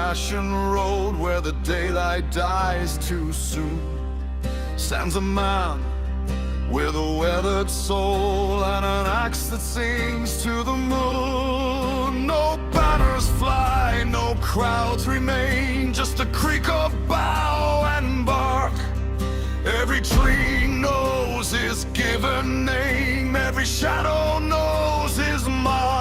old-fashioned road where the daylight dies too soon stands a man with a weathered soul and an axe that sings to the moon. No banners fly, no crowds remain, just a creak of bough and bark. Every tree knows his given name, every shadow knows his mark.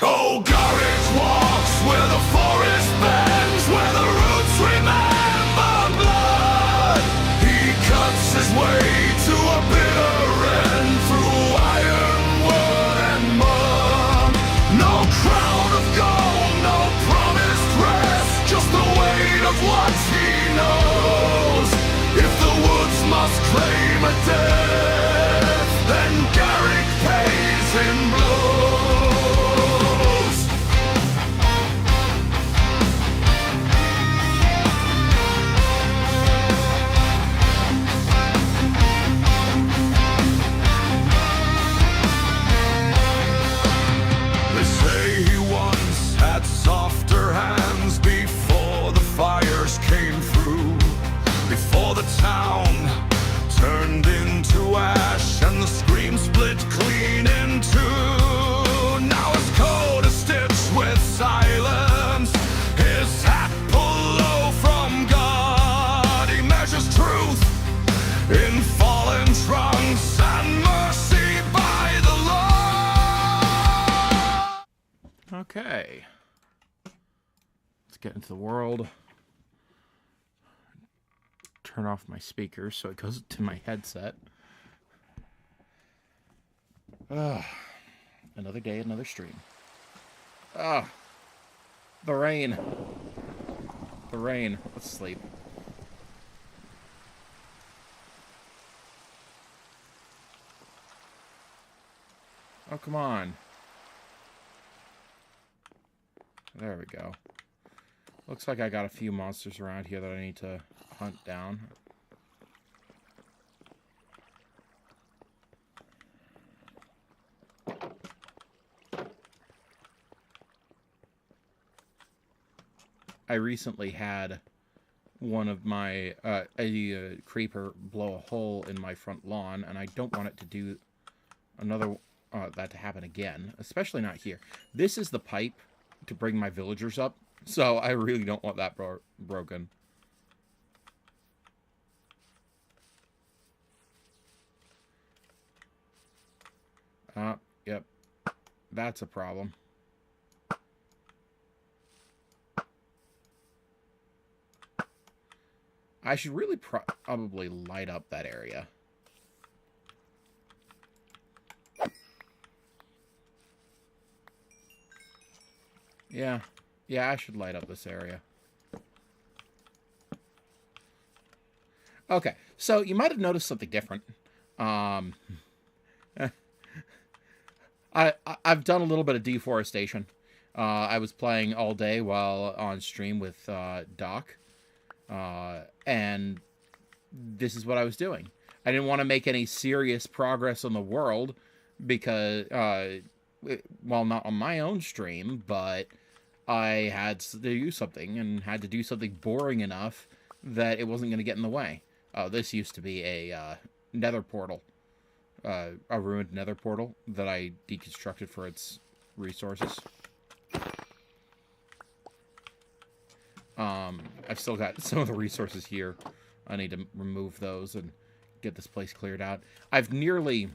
Oh, Garrick walks where the forest bends, where the roots remember blood. He cuts his way to a bitter end through ironwood and mud. No crown of gold, no promised rest, just the weight of what he knows. If the woods must claim a death, then Garrick pays in blows. They say he once had softer hands before the fires came through, before the town turned into ash and the scream split clean in two. Now his coat is stitched with silence, his hat pulled low from God. He measures truth in fallen trunks and mercy by the law. Okay. Let's get into the world. Turn off my speakers so it goes to my headset. Another day, another stream. The rain. The rain. Let's sleep. Oh, come on. There we go. Looks like I got a few monsters around here that I need to hunt down. I recently had one of my a creeper blow a hole in my front lawn, and I don't want it to do another that to happen again, especially not here. This is the pipe to bring my villagers up, so I really don't want that broken. Yep. That's a problem. I should really probably light up that area. Yeah. Yeah, I should light up this area. Okay, so you might have noticed something different. I've done a little bit of deforestation. I was playing all day while on stream with Doc. And this is what I was doing. I didn't want to make any serious progress on the world because, well, not on my own stream, but I had to do something and had to do something boring enough that it wasn't going to get in the way. Oh, this used to be a nether portal. A ruined nether portal that I deconstructed for its resources. I've still got some of the resources here. I need to remove those and get this place cleared out. I've nearly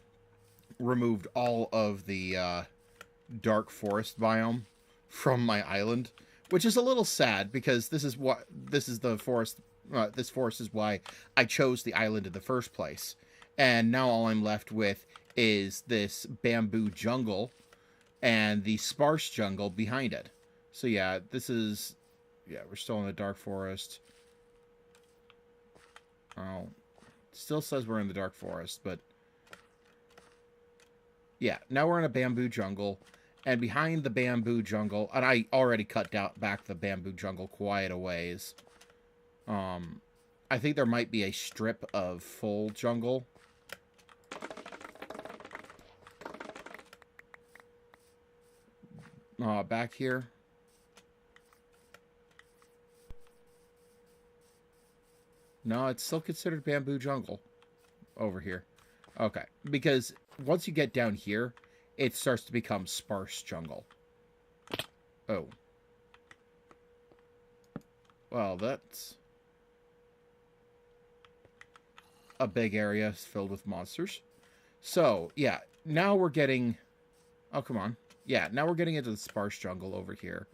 removed all of the dark forest biome from my island, which is a little sad because this is the forest. This forest is why I chose the island in the first place. And now all I'm left with is this bamboo jungle and the sparse jungle behind it. So yeah, this is... Yeah, we're still in the dark forest. Oh, still says we're in the dark forest, but... Yeah, now we're in a bamboo jungle. And behind the bamboo jungle... And I already cut back the bamboo jungle quite a ways. I think there might be a strip of full jungle. Back here. No, it's still considered bamboo jungle over here. Okay, because once you get down here, it starts to become sparse jungle. Oh. Well, that's a big area filled with monsters. So, yeah, now we're getting... Oh, come on. Yeah, now we're getting into the sparse jungle over here.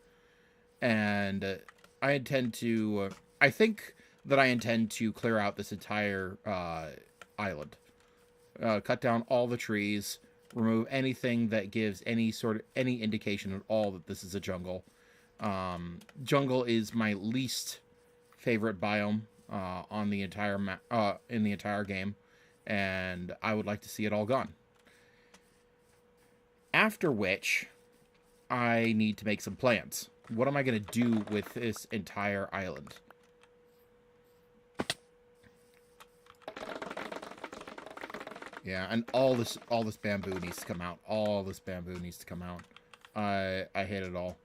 And I intend to... I think that I intend to clear out this entire island. Cut down all the trees, remove anything that gives any indication at all that this is a jungle. Jungle is my least favorite biome on the entire in the entire game, and I would like to see it all gone. After which, I need to make some plans. What am I going to do with this entire island? Yeah, and all this bamboo needs to come out. All this bamboo needs to come out. I hate it all.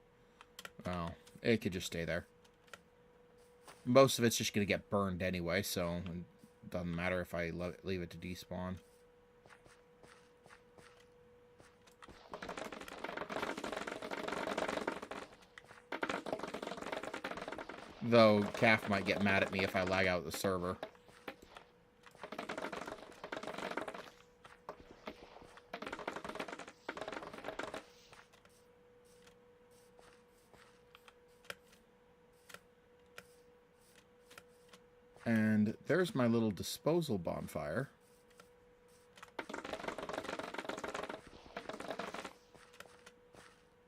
Well, it could just stay there. Most of it's just going to get burned anyway, so it doesn't matter if I leave it to despawn. Though, Calf might get mad at me if I lag out the server. And there's my little disposal bonfire.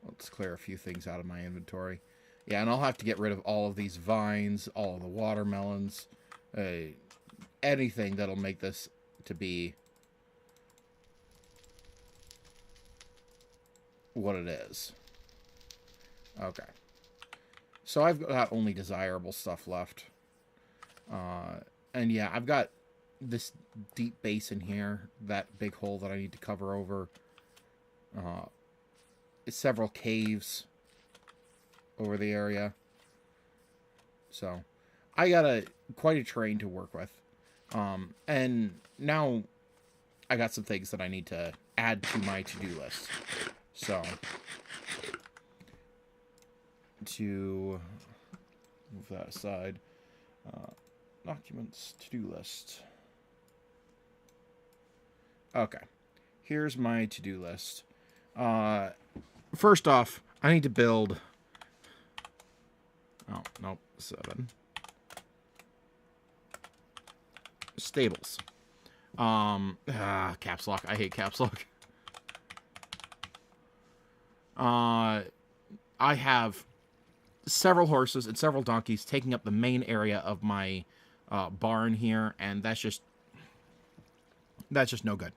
Let's clear a few things out of my inventory. Yeah, and I'll have to get rid of all of these vines, all of the watermelons, anything that'll make this to be what it is. Okay. So I've got only desirable stuff left. And yeah, I've got this deep basin here, that big hole that I need to cover over. Several caves over the area. So I got quite a terrain to work with. And now I got some things that I need to add to my to-do list. So to move that aside. Documents, to-do list. Okay. Here's my to-do list. First off, I need to build... Oh, nope. 7. Stables. Caps lock. I hate caps lock. I have several horses and several donkeys taking up the main area of my barn here, and that's just no good.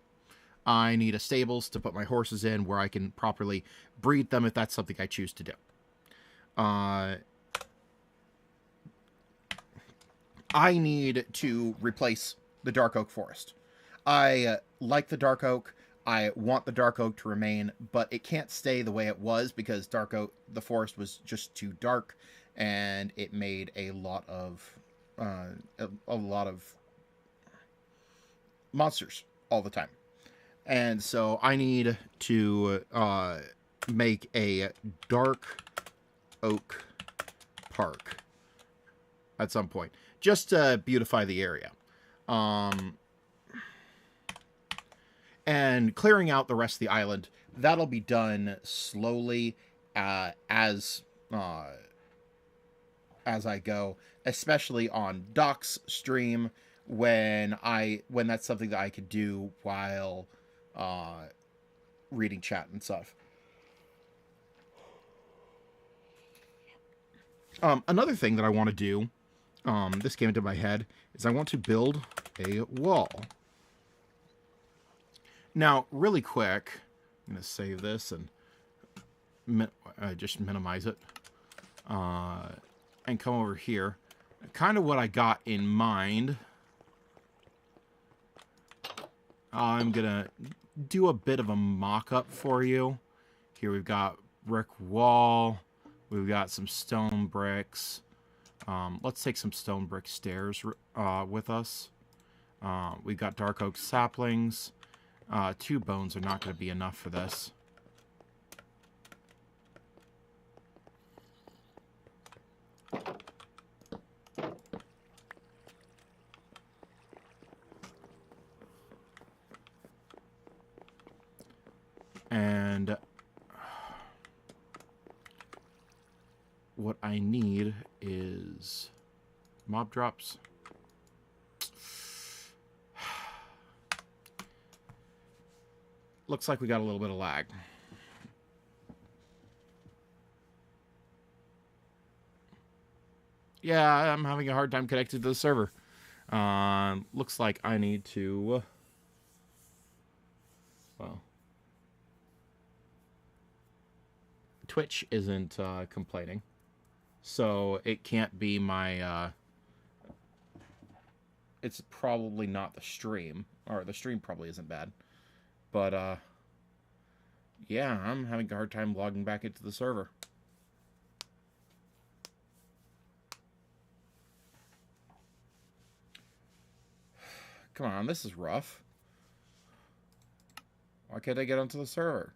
I need a stables to put my horses in where I can properly breed them if that's something I choose to do. I need to replace the dark oak forest. I like the dark oak. I want the dark oak to remain, but it can't stay the way it was because the forest was just too dark, and it made a lot of monsters all the time. And so I need to make a dark oak park at some point, just to beautify the area. And clearing out the rest of the island, that'll be done slowly as I go, especially on Doc's stream when that's something that I could do while reading chat and stuff. Another thing that I want to do, this came into my head, is I want to build a wall. Now, really quick, I'm going to save this and just minimize it. And come over here. Kind of what I got in mind. I'm going to do a bit of a mock-up for you. Here we've got brick wall. We've got some stone bricks. Let's take some stone brick stairs with us. We've got dark oak saplings. 2 bones are not going to be enough for this. And what I need is mob drops. Looks like we got a little bit of lag. Yeah, I'm having a hard time connected to the server. Looks like I need to... Well... Twitch isn't complaining. So it can't be my... It's probably not the stream. Or the stream probably isn't bad. But, yeah, I'm having a hard time logging back into the server. Come on, this is rough. Why can't I get onto the server?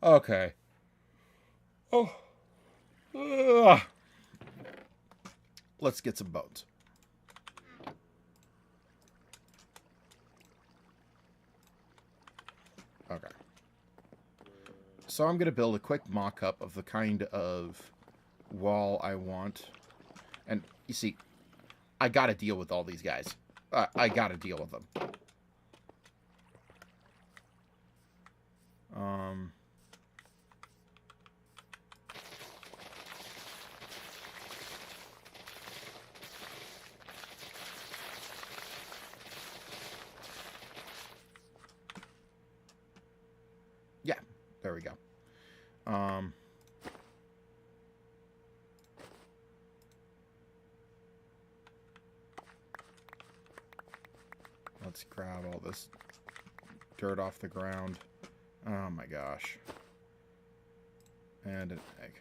Okay. Oh. Ugh. Let's get some bones. Okay. So I'm going to build a quick mock-up of the kind of wall I want. And, you see, I got to deal with all these guys. I got to deal with them. Yeah, there we go. Let's grab all this dirt off the ground. Oh my gosh. And an egg.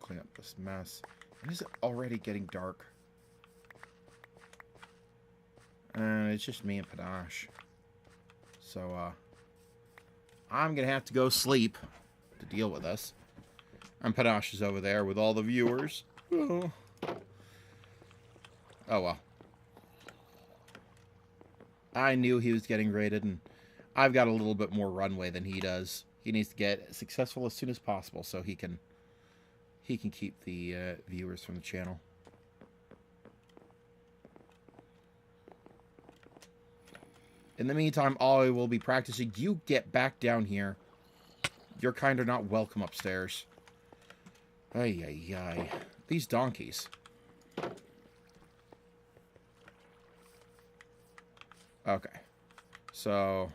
Clean up this mess. When is it already getting dark? It's just me and Panache. So, I'm gonna have to go sleep to deal with this. And Panache is over there with all the viewers. Oh, well. I knew he was getting raided, and I've got a little bit more runway than he does. He needs to get successful as soon as possible so he can keep the viewers from the channel. In the meantime, I will be practicing. You get back down here. You're kind of not welcome upstairs. Ay, ay, ay. These donkeys. Okay. So...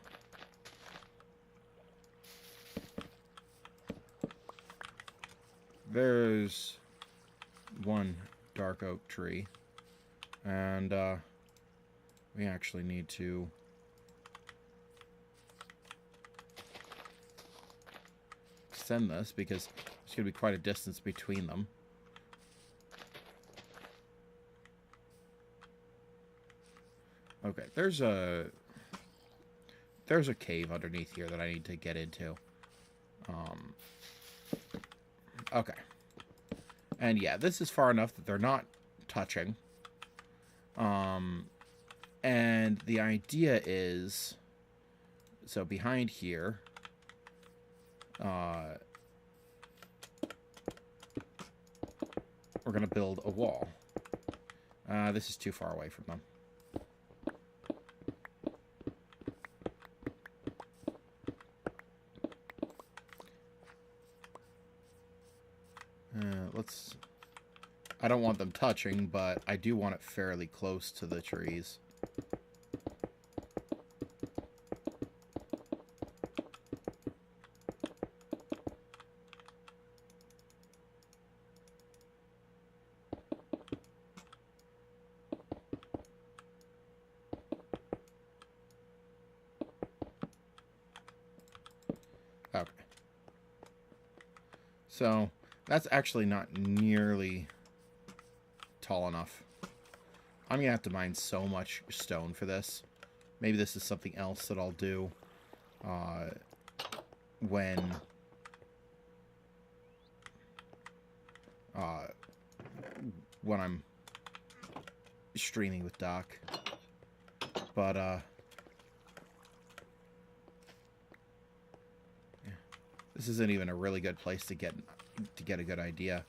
there's one dark oak tree. And, we actually need to... extend this because there's going to be quite a distance between them. Okay, there's a cave underneath here that I need to get into. Okay. And yeah, this is far enough that they're not touching. And the idea is, so behind here, we're going to build a wall. This is too far away from them. I don't want them touching, but I do want it fairly close to the trees. Okay. So, that's actually not nearly tall enough. I'm going to have to mine so much stone for this. Maybe this is something else that I'll do when I'm streaming with Doc. But, yeah. This isn't even a really good place to get a good idea.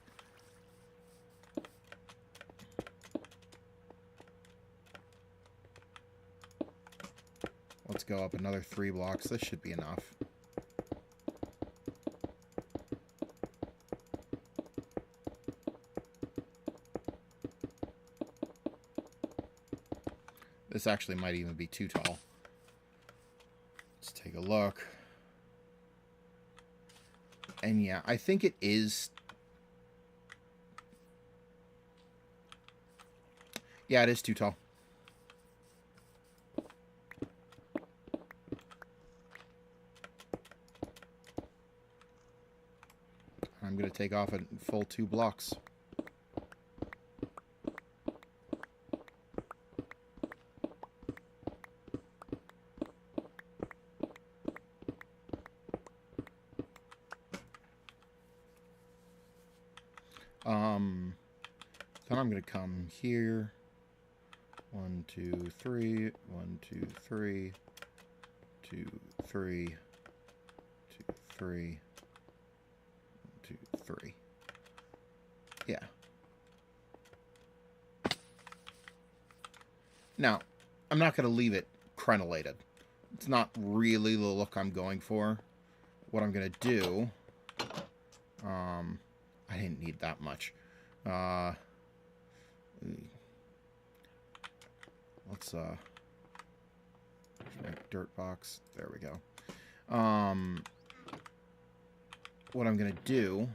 Let's go up another 3 blocks. This should be enough. This actually might even be too tall. Let's take a look. And yeah, I think it is. Yeah, it is too tall. I'm going to take off a full 2 blocks. Then I'm going to come here. 1, 2, 3. 1, 2, 3. 2, 3. 2, 3. 2, 3. Yeah. Now, I'm not going to leave it crenellated. It's not really the look I'm going for. What I'm going to do... I didn't need that much. Let's make dirt box. There we go. What I'm gonna do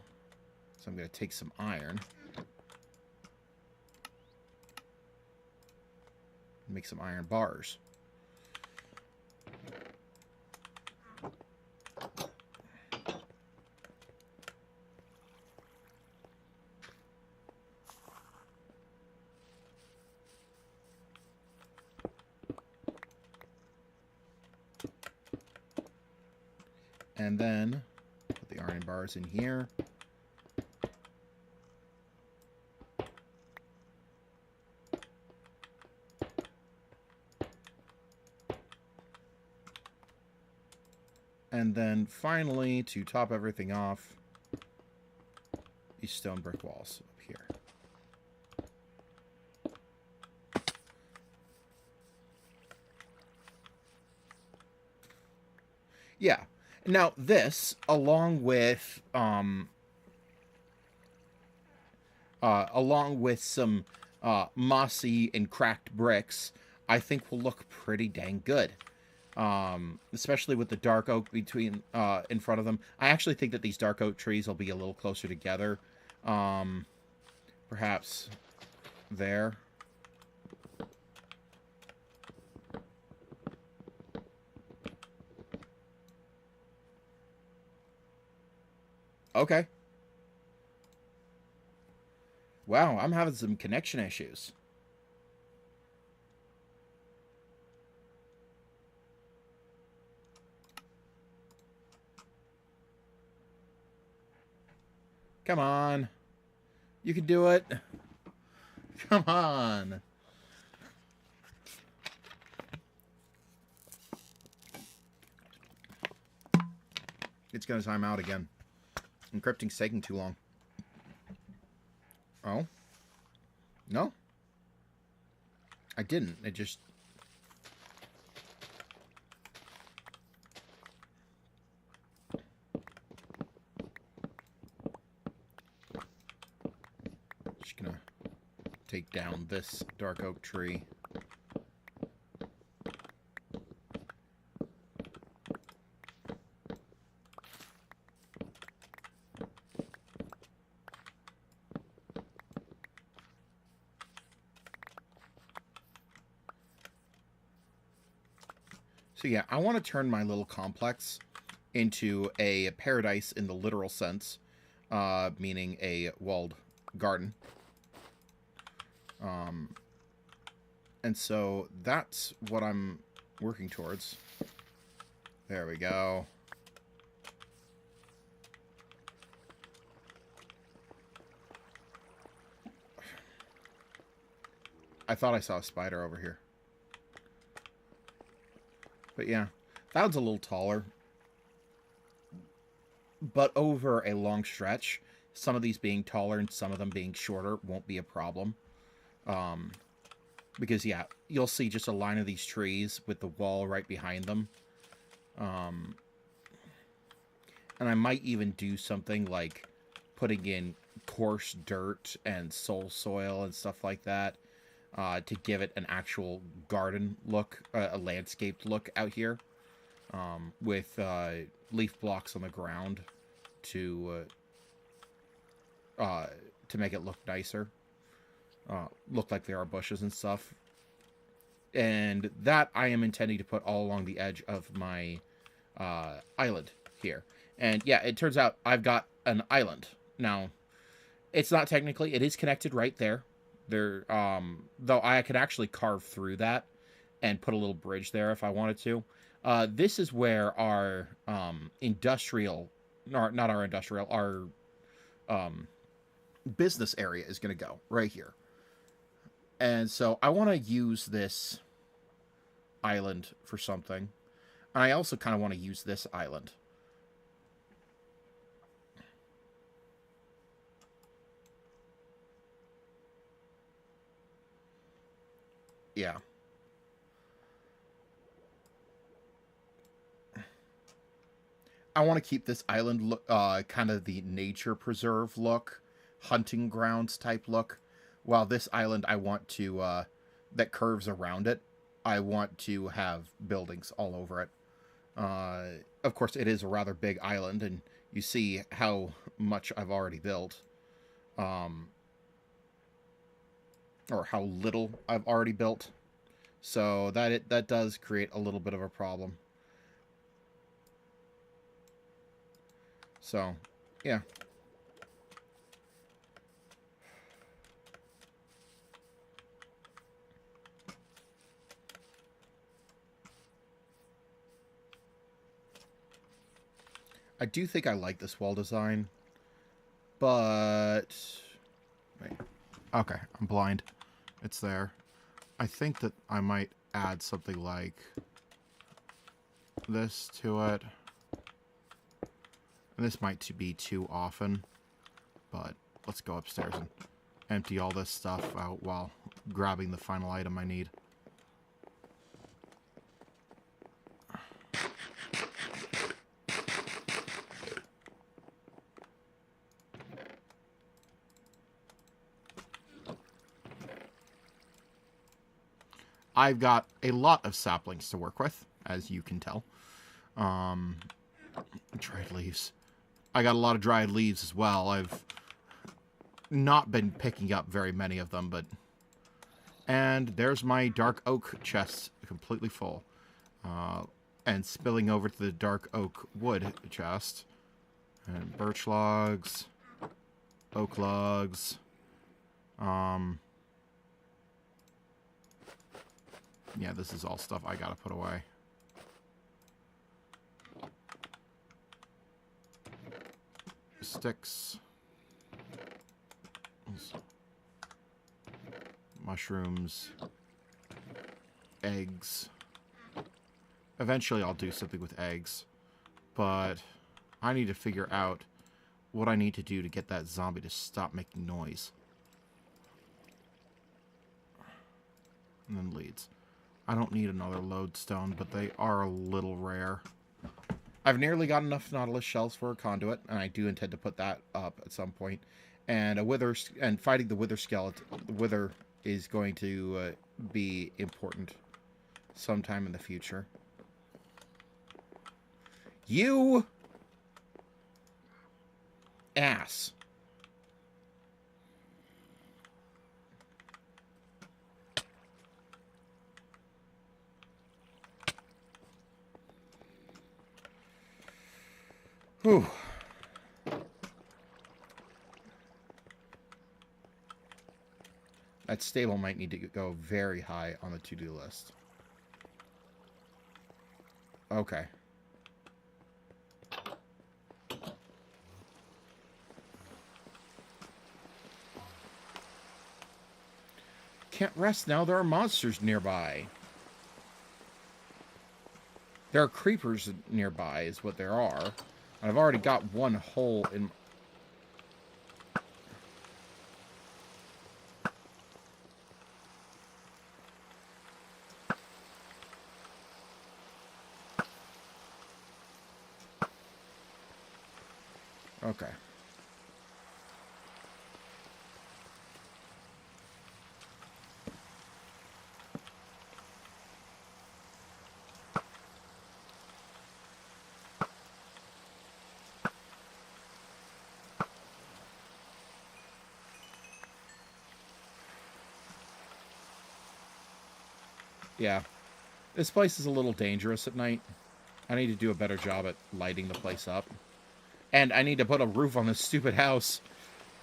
is I'm gonna take some iron, make some iron bars. And then put the iron bars in here. And then finally, to top everything off, these stone brick walls up here. Yeah. Now, this, along with some mossy and cracked bricks, I think will look pretty dang good. Especially with the dark oak between in front of them. I actually think that these dark oak trees will be a little closer together. Perhaps there. Okay. Wow, I'm having some connection issues. Come on. You can do it. Come on. It's going to time out again. Encrypting's taking too long. Oh? No? I didn't. It just... Just gonna take down this dark oak tree. So yeah, I want to turn my little complex into a paradise in the literal sense, meaning a walled garden. And so that's what I'm working towards. There we go. I thought I saw a spider over here. But yeah, that one's a little taller. But over a long stretch, some of these being taller and some of them being shorter won't be a problem. Because, yeah, you'll see just a line of these trees with the wall right behind them. And I might even do something like putting in coarse dirt and soul soil and stuff like that to give it an actual garden look, a landscaped look out here, with leaf blocks on the ground to make it look nicer, look like there are bushes and stuff. And that I am intending to put all along the edge of my island here. And yeah, it turns out I've got an island. Now, it's not technically, it is connected right there. Though I could actually carve through that and put a little bridge there if I wanted to. This is where our industrial, not our industrial, our business area is going to go, right here. And so I want to use this island for something. And I also kind of want to use this island. Yeah. I want to keep this island look, kind of the nature preserve look, hunting grounds type look. While this island, I want to, that curves around it, I want to have buildings all over it. Of course, it is a rather big island, and you see how much I've already built. Or how little I've already built. So that does create a little bit of a problem. So, yeah. I do think I like this wall design, but... Wait. Okay, I'm blind. It's there. I think that I might add something like this to it. And this might be too often, but let's go upstairs and empty all this stuff out while grabbing the final item I need. I've got a lot of saplings to work with, as you can tell. Dried leaves. I got a lot of dried leaves as well. I've not been picking up very many of them, but... And there's my dark oak chest, completely full. And spilling over to the dark oak wood chest. And birch logs. Oak logs. Yeah, this is all stuff I gotta put away. Sticks. Mushrooms. Eggs. Eventually I'll do something with eggs. But I need to figure out what I need to do to get that zombie to stop making noise. And then leads. I don't need another lodestone, but they are a little rare. I've nearly got enough Nautilus shells for a conduit, and I do intend to put that up at some point. And fighting the wither skeleton, the wither is going to be important sometime in the future. You ass. Whew. That stable might need to go very high on the to-do list. Okay. Can't rest now. There are monsters nearby. There are creepers nearby, is what there are. And I've already got one hole in... Okay. Yeah. This place is a little dangerous at night. I need to do a better job at lighting the place up. And I need to put a roof on this stupid house.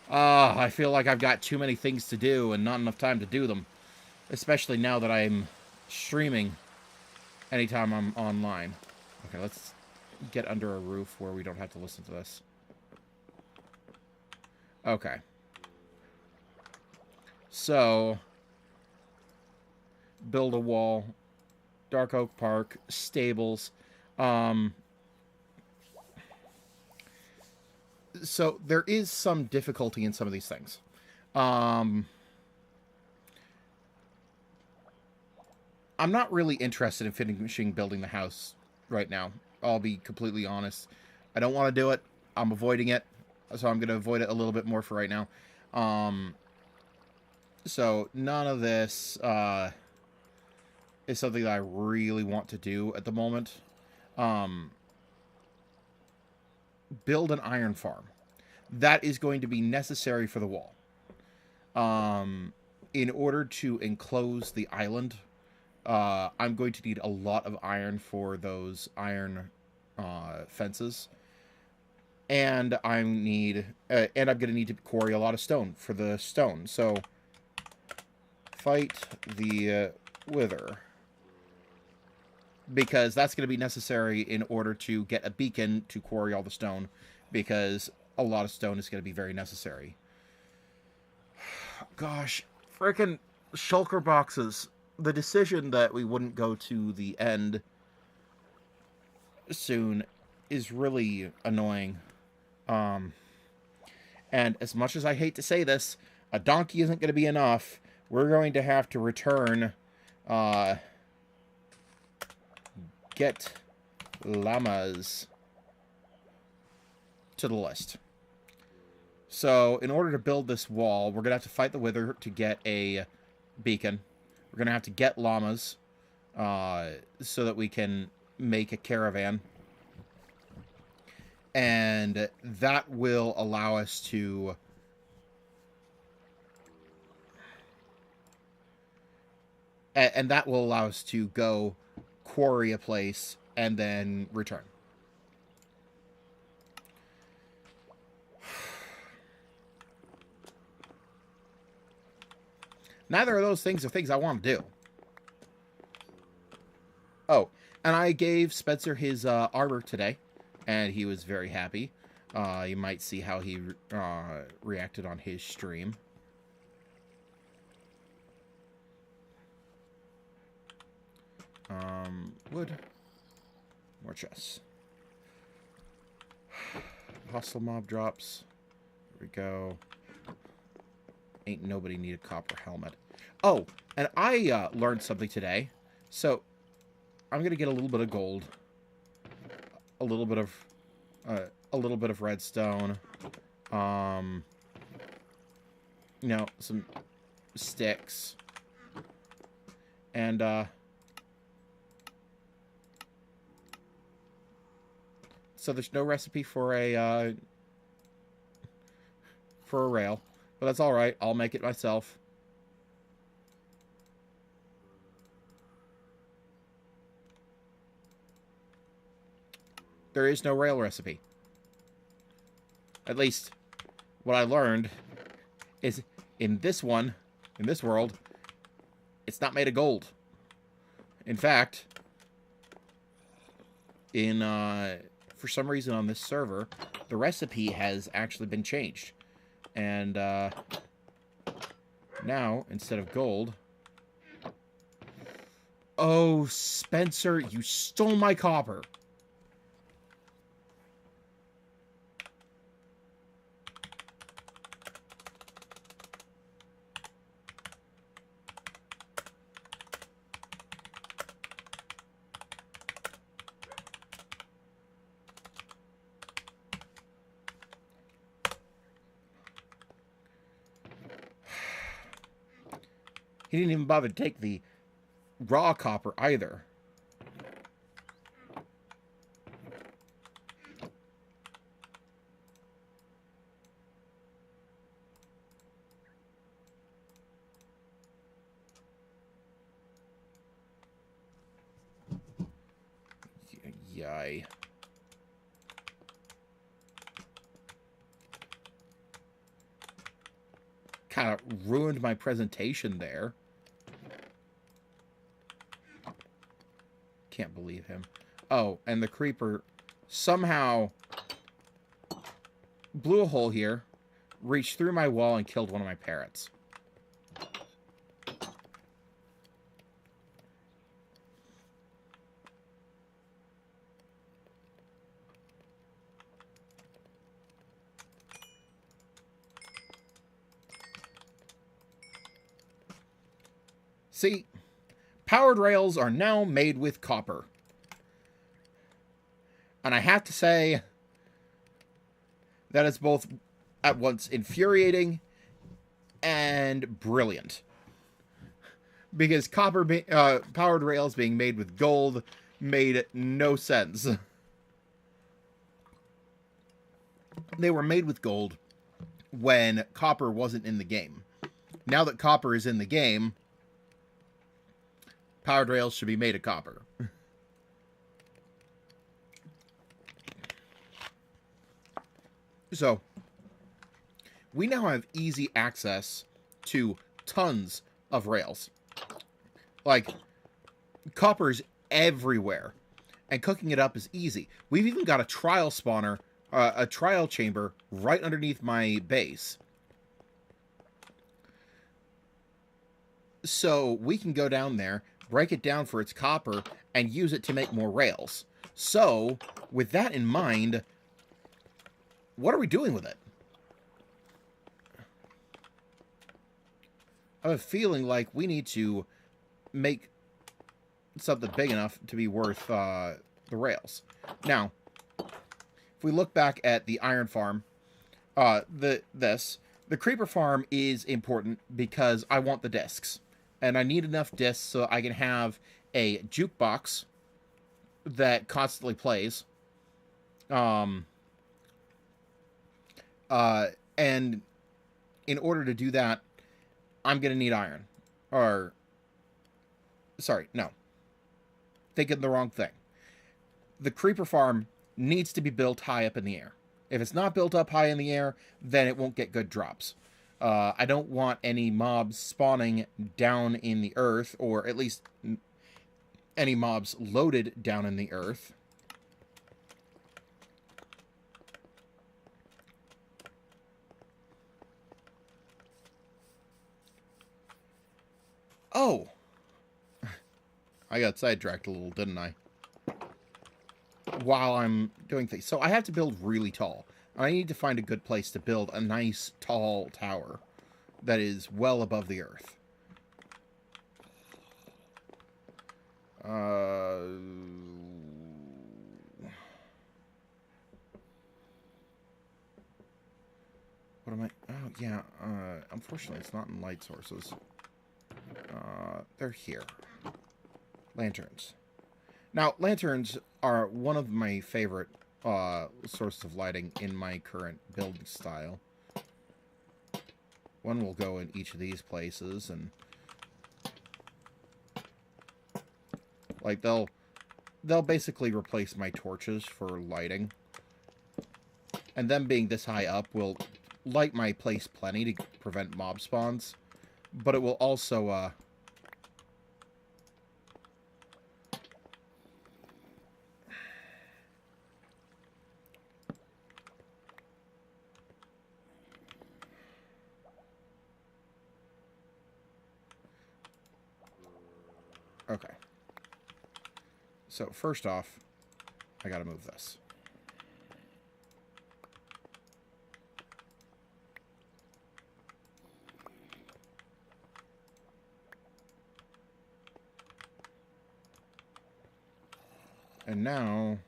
I feel like I've got too many things to do and not enough time to do them. Especially now that I'm streaming anytime I'm online. Okay, let's get under a roof where we don't have to listen to this. Okay. So, build a wall, Dark Oak Park, stables. So there is some difficulty in some of these things. I'm not really interested in finishing building the house right now. I'll be completely honest. I don't want to do it. I'm avoiding it. So I'm going to avoid it a little bit more for right now. So none of this is something that I really want to do at the moment. Build an iron farm. That is going to be necessary for the wall. In order to enclose the island, I'm going to need a lot of iron for those iron fences. And I'm going to need to quarry a lot of stone for the stone. So, fight the wither. Because that's going to be necessary in order to get a beacon to quarry all the stone. Because a lot of stone is going to be very necessary. Gosh, frickin' shulker boxes. The decision that we wouldn't go to the end soon is really annoying. And as much as I hate to say this, a donkey isn't going to be enough. We're going to have to return, get llamas to the list. So, in order to build this wall, we're going to have to fight the wither to get a beacon. We're going to have to get llamas, so that we can make a caravan. And that will allow us to... And that will allow us to go quarry a place and then return. Neither of those things are things I want to do. Oh, and I gave Spencer his armor today, and he was very happy. You might see how he reacted on his stream. Wood. More chests. Hostile mob drops. Here we go. Ain't nobody need a copper helmet. Oh, and I learned something today. So, I'm gonna get a little bit of gold, a little bit of redstone, you know, some sticks, and so there's no recipe for a rail. But that's alright, I'll make it myself. There is no rail recipe. At least, what I learned is in this world, it's not made of gold. In fact, for some reason on this server, the recipe has actually been changed. And now, instead of gold... Oh, Spencer, you stole my copper. He didn't even bother to take the raw copper either. Yay. Kind of ruined my presentation there. Can't believe him. Oh, and the creeper somehow blew a hole here, reached through my wall, and killed one of my parrots. See, powered rails are now made with copper. And I have to say that it's both at once infuriating and brilliant. Because powered rails being made with gold made no sense. They were made with gold when copper wasn't in the game. Now that copper is in the game, powered rails should be made of copper. So, we now have easy access to tons of rails. Like, copper's everywhere. And cooking it up is easy. We've even got a trial spawner, a trial chamber, right underneath my base. So, we can go down there, break it down for its copper, and use it to make more rails. So, with that in mind, what are we doing with it? I have a feeling like we need to make something big enough to be worth the rails. Now, if we look back at the iron farm, the creeper farm is important because I want the discs. And I need enough discs so I can have a jukebox that constantly plays. And in order to do that, I'm going to need iron. Or, sorry, no. Thinking the wrong thing. The creeper farm needs to be built high up in the air. If it's not built up high in the air, then it won't get good drops. I don't want any mobs spawning down in the earth, or at least any mobs loaded down in the earth. Oh! I got sidetracked a little, didn't I? While I'm doing things. So I have to build really tall. I need to find a good place to build a nice, tall tower that is well above the earth. What am I... Oh, yeah. Unfortunately, it's not in light sources. They're here. Lanterns. Now, lanterns are one of my favorite sources of lighting in my current building style. One will go in each of these places, and like they'll basically replace my torches for lighting. And them being this high up will light my place plenty to prevent mob spawns. But it will also, okay. So, first off, I gotta move this. And now,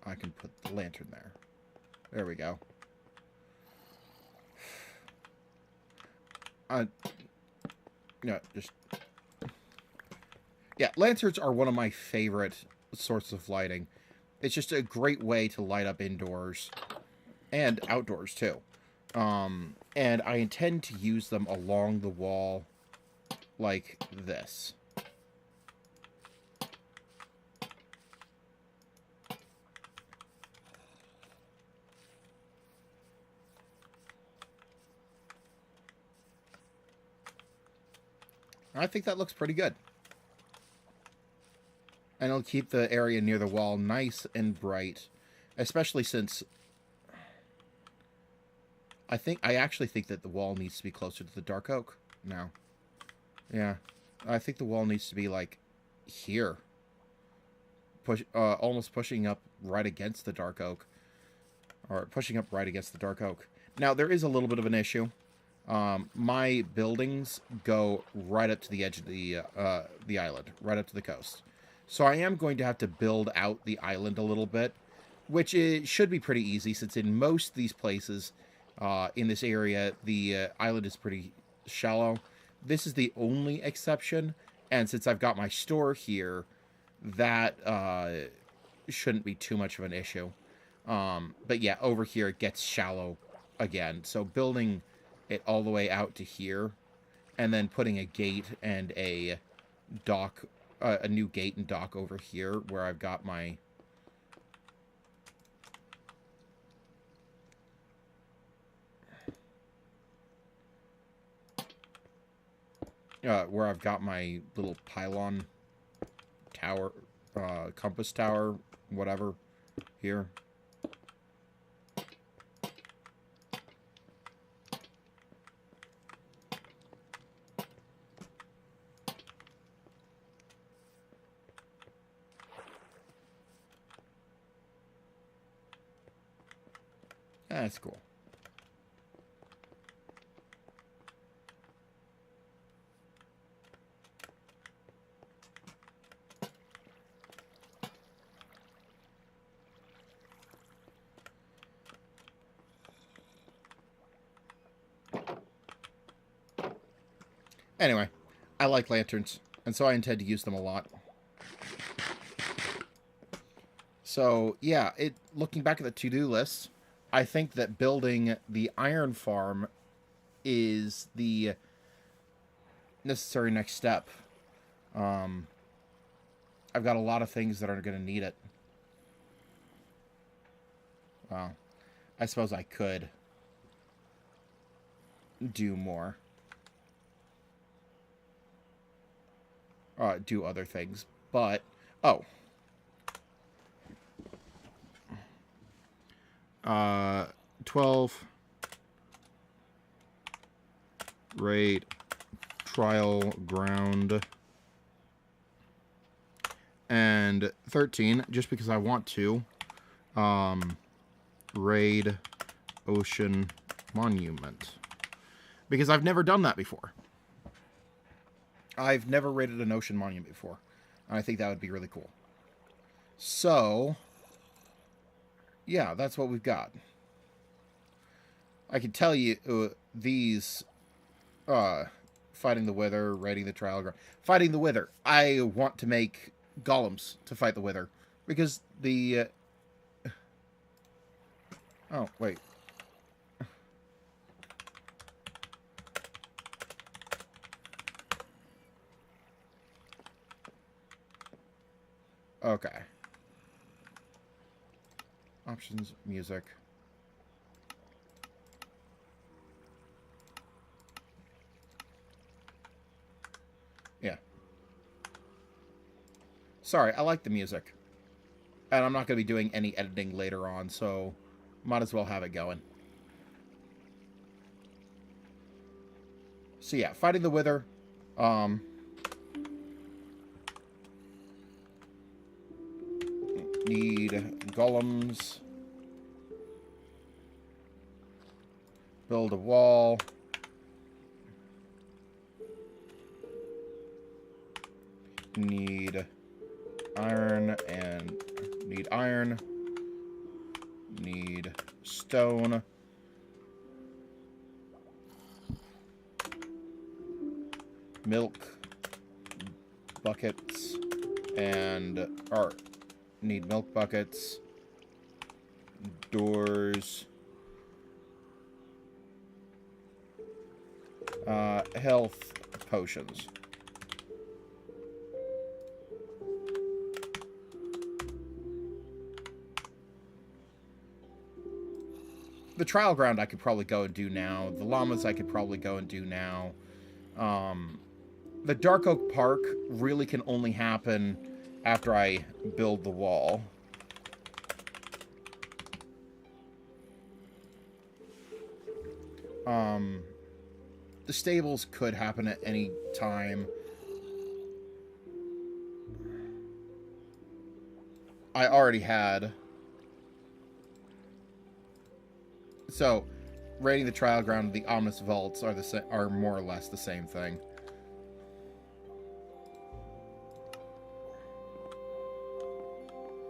I can put the lantern there. There we go. Yeah, just... Yeah, lanterns are one of my favorite sorts of lighting. It's just a great way to light up indoors. And outdoors, too. And I intend to use them along the wall like this. I think that looks pretty good. And it'll keep the area near the wall nice and bright. Especially since... I actually think that the wall needs to be closer to the dark oak now. Yeah. I think the wall needs to be, like, here. Almost pushing up right against the dark oak. Or pushing up right against the dark oak. Now, there is a little bit of an issue. My buildings go right up to the edge of the island, right up to the coast. So I am going to have to build out the island a little bit, which should be pretty easy since in most of these places in this area, the island is pretty shallow. This is the only exception, and since I've got my store here, that shouldn't be too much of an issue. But yeah, over here it gets shallow again. So building it all the way out to here, and then putting a gate and a dock, a new gate and dock over here where I've got my... where I've got my little pylon tower, compass tower, whatever, here. That's cool. Anyway, I like lanterns, and so I intend to use them a lot. So, yeah, looking back at the to-do list, I think that building the iron farm is the necessary next step. I've got a lot of things that are going to need it. Well, I suppose I could do more. Do other things, but... Oh. 12 rate trial ground and 13 just because I want to raid ocean monument because I've never done that before. I've never raided an ocean monument before, and I think that would be really cool. So yeah, that's what we've got. I can tell you these fighting the wither, raiding the trial ground. Fighting the wither. I want to make golems to fight the wither because the oh, wait. Okay. Options, music. Sorry, I like the music. And I'm not going to be doing any editing later on, so might as well have it going. So yeah, fighting the Wither. Need golems. Build a wall. Need iron and need iron. Need stone. Milk buckets and need milk buckets. Doors. Health potions. The trial ground I could probably go and do now. The llamas I could probably go and do now. The Dark Oak Park really can only happen after I build the wall. The stables could happen at any time. I already had. So, raiding the trial ground and the ominous vaults are more or less the same thing.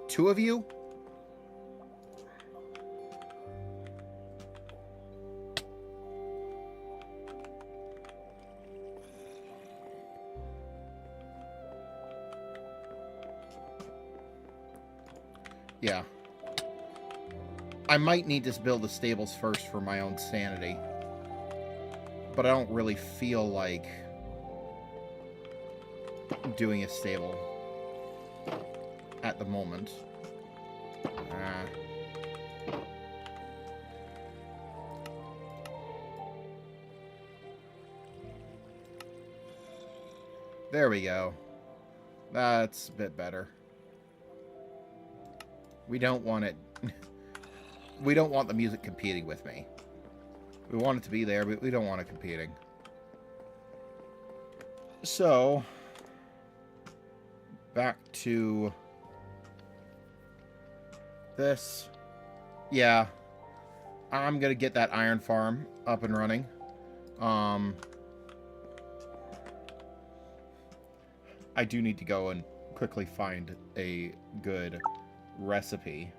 Two of you? Yeah. I might need to build the stables first for my own sanity. But I don't really feel like doing a stable at the moment. There we go. That's a bit better. We don't want it... We don't want the music competing with me. We want it to be there, but we don't want it competing. So, back to this. Yeah, I'm gonna get that iron farm up and running. I do need to go and quickly find a good recipe.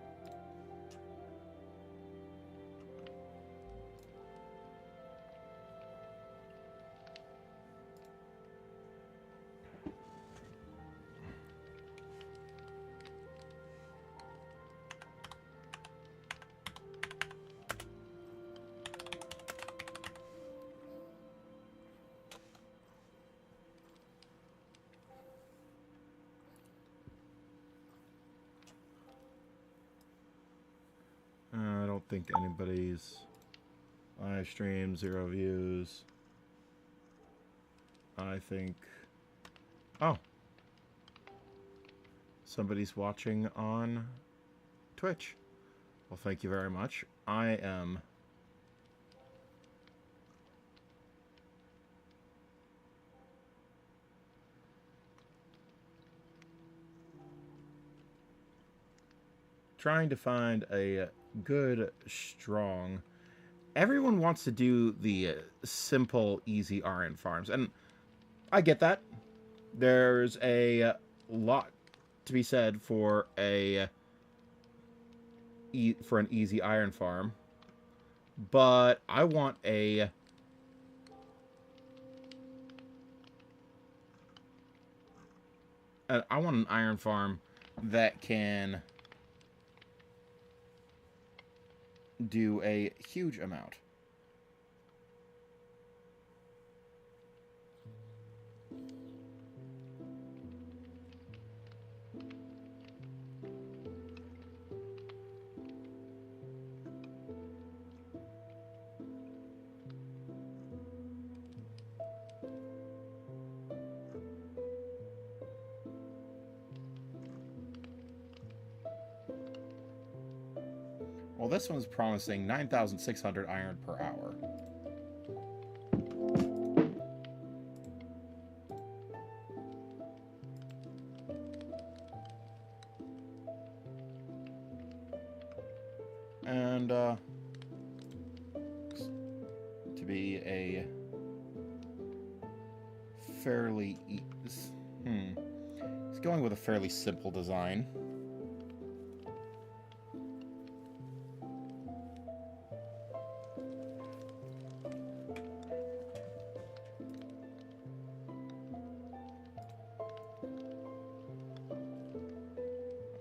I don't think anybody's live stream, 0 views. I think... Oh. Somebody's watching on Twitch. Well, thank you very much. I am... trying to find a good, strong... Everyone wants to do the simple, easy iron farms, and I get that. There's a lot to be said for an easy iron farm, but I want I want an iron farm that can do a huge amount. Well, this one's promising 9,600 iron per hour. And, to be a fairly... He's going with a fairly simple design.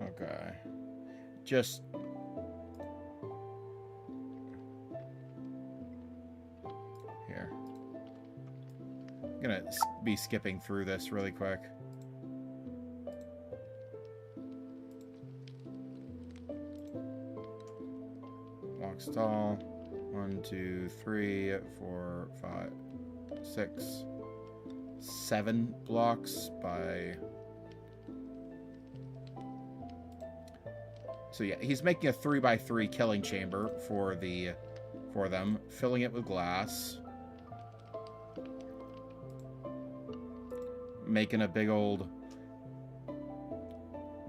Okay. Just... Here. I'm gonna be skipping through this really quick. Blocks tall. 1, 2, 3, 4, 5, 6, 7 blocks by... So yeah, he's making a 3x3 killing chamber for them, filling it with glass. Making a big old...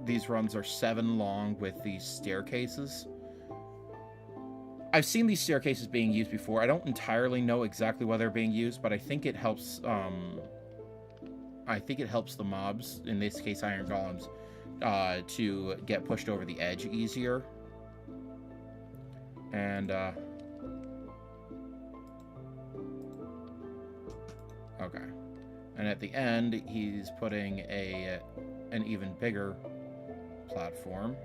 These runs are 7 long with these staircases. I've seen these staircases being used before. I don't entirely know exactly why they're being used, but I think it helps, the mobs, in this case iron golems, to get pushed over the edge easier. And, okay. And at the end, he's putting an even bigger platform.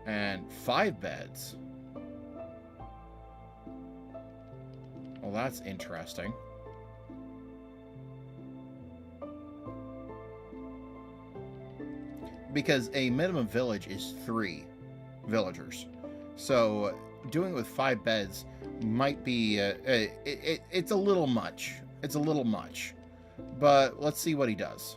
And 5 beds. Well, that's interesting. Because a minimum village is 3 villagers. So doing it with 5 beds might be... it's a little much. It's a little much. But let's see what he does.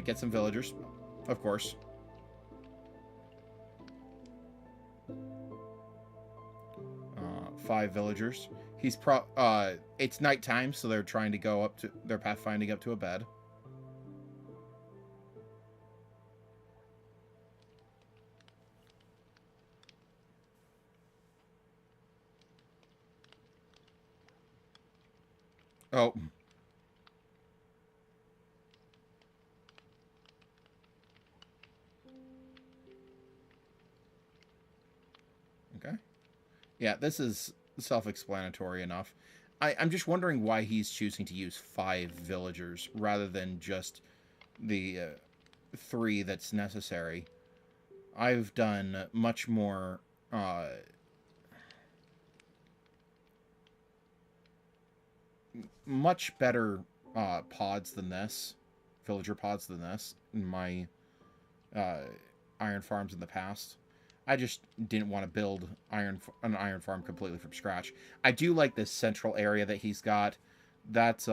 Get some villagers, of course. Five villagers. He's it's nighttime, so they're trying to go up to... They're pathfinding up to a bed. Oh. Okay. Yeah, this is self-explanatory enough. I'm just wondering why he's choosing to use 5 villagers rather than just the 3 that's necessary. I've done much more... much better pods than this. Villager pods than this in my iron farms in the past. I just didn't want to build an iron farm completely from scratch. I do like this central area that he's got. That's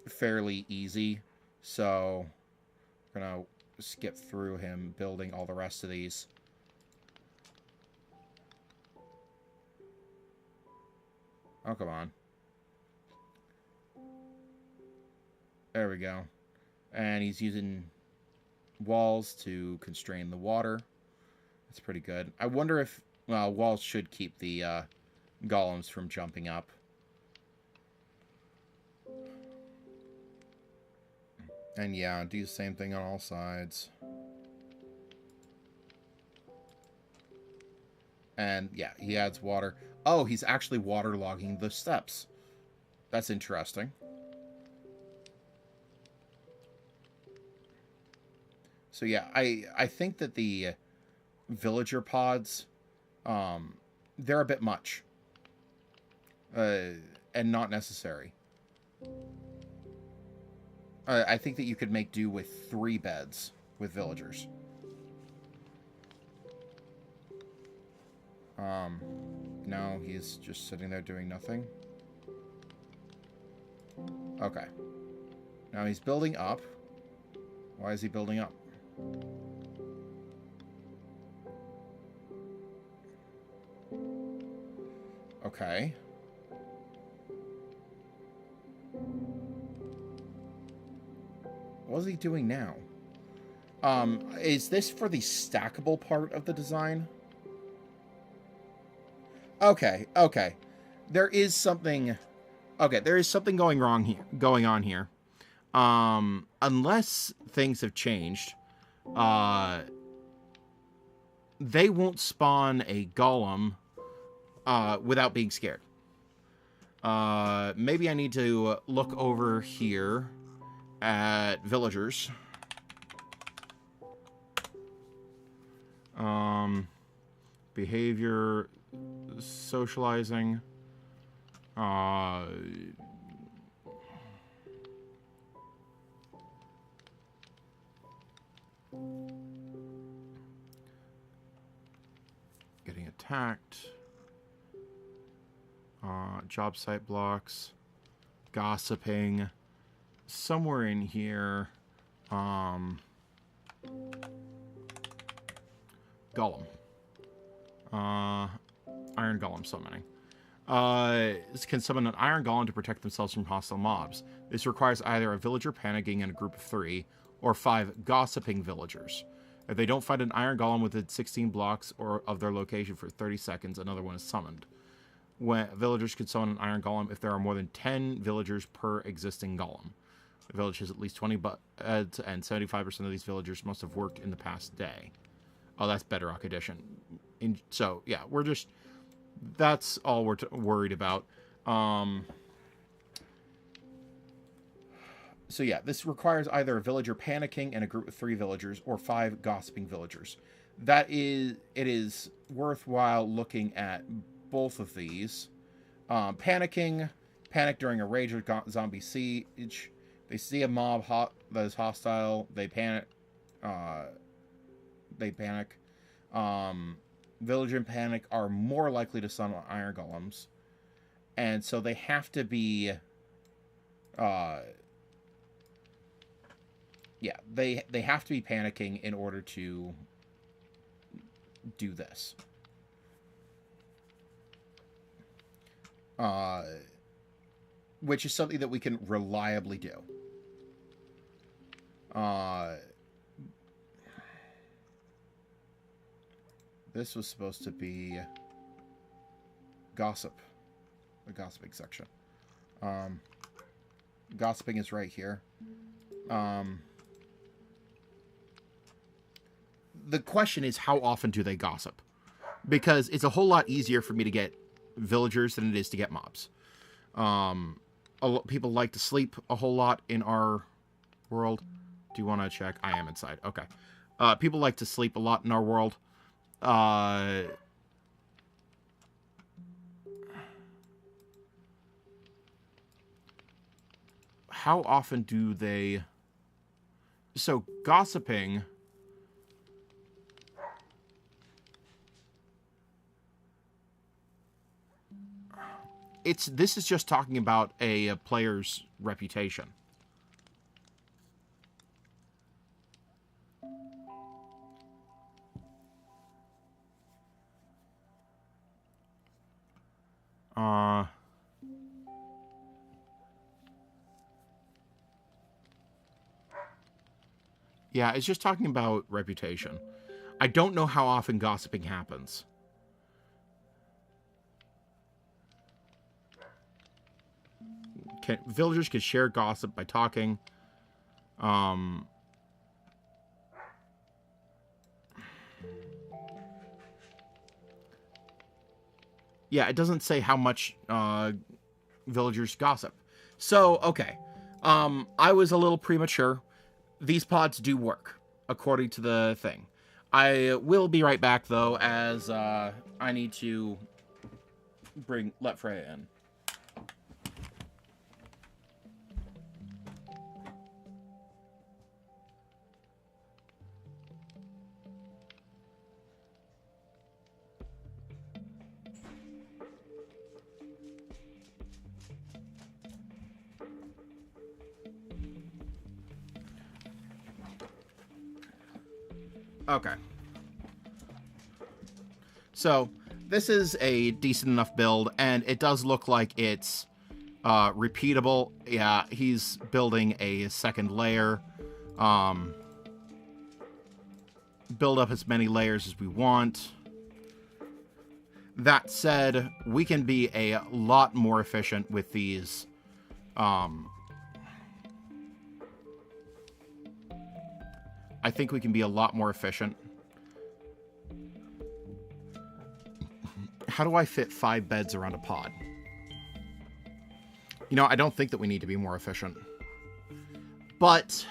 fairly easy. So I'm going to skip through him building all the rest of these. Oh, come on. There we go. And he's using walls to constrain the water. That's pretty good. I wonder if... Well, walls should keep the golems from jumping up. And yeah, do the same thing on all sides. And yeah, he adds water. Oh, he's actually waterlogging the steps. That's interesting. So yeah, I think that the villager pods, they're a bit much. And not necessary. I think that you could make do with 3 beds with villagers. No, he's just sitting there doing nothing. Okay. Now he's building up. Why is he building up? Okay. What is he doing now? Is this for the stackable part of the design? Okay, okay. There is something... Okay, there is something going on here. Unless things have changed, they won't spawn a golem without being scared. Maybe I need to look over here at villagers. Behavior, socializing. Getting attacked. Job site blocks. Gossiping. Somewhere in here. Golem. Iron Golem summoning. This can summon an Iron Golem to protect themselves from hostile mobs. This requires either a villager panicking in a group of 3, or 5 gossiping villagers. If they don't find an Iron Golem within 16 blocks or of their location for 30 seconds, another one is summoned. When villagers can summon an Iron Golem if there are more than 10 villagers per existing golem. The village has at least 20 beds, and 75% of these villagers must have worked in the past day. Oh, that's Bedrock Edition. So, yeah, we're just... That's all we're worried about. So, yeah, this requires either a villager panicking and a group of 3 villagers, or 5 gossiping villagers. It is worthwhile looking at both of these. Panic during a rage or zombie siege. They see a mob that is hostile. They panic. Villager and panic are more likely to summon Iron Golems, and so they have to be. They have to be panicking in order to do this. Which is something that we can reliably do. This was supposed to be gossip. The gossiping section. Gossiping is right here. The question is, how often do they gossip? Because it's a whole lot easier for me to get villagers than it is to get mobs. People like to sleep a whole lot in our world. Do you want to check? I am inside. Okay. People like to sleep a lot in our world. How often do they... So, gossiping... This is just talking about a player's reputation. Yeah, it's just talking about reputation. I don't know how often gossiping happens. Villagers can share gossip by talking. Yeah, it doesn't say how much villagers gossip. So, okay. I was a little premature. These pods do work, according to the thing. I will be right back, though, as I need to let Freya in. Okay. So, this is a decent enough build, and it does look like it's repeatable. Yeah, he's building a second layer. Build up as many layers as we want. That said, we can be a lot more efficient with these. I think we can be a lot more efficient. How do I fit 5 beds around a pod? You know, I don't think that we need to be more efficient. But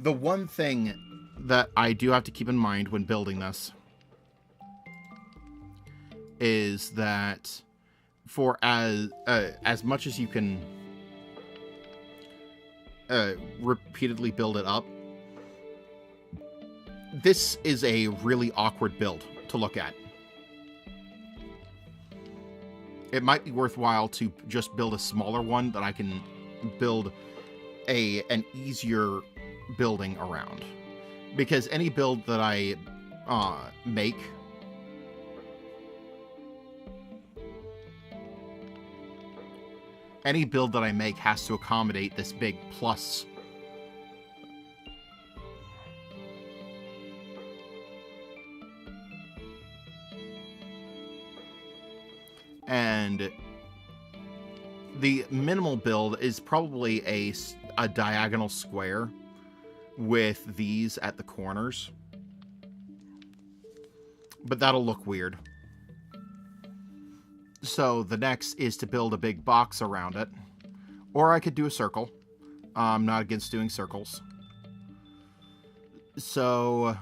the one thing that I do have to keep in mind when building this is that for as much as you can repeatedly build it up, this is a really awkward build to look at. It might be worthwhile to just build a smaller one that I can build an easier building around. Because any build that I make, has to accommodate this big plus. And the minimal build is probably a diagonal square with these at the corners. But that'll look weird. So the next is to build a big box around it. Or I could do a circle. I'm not against doing circles. So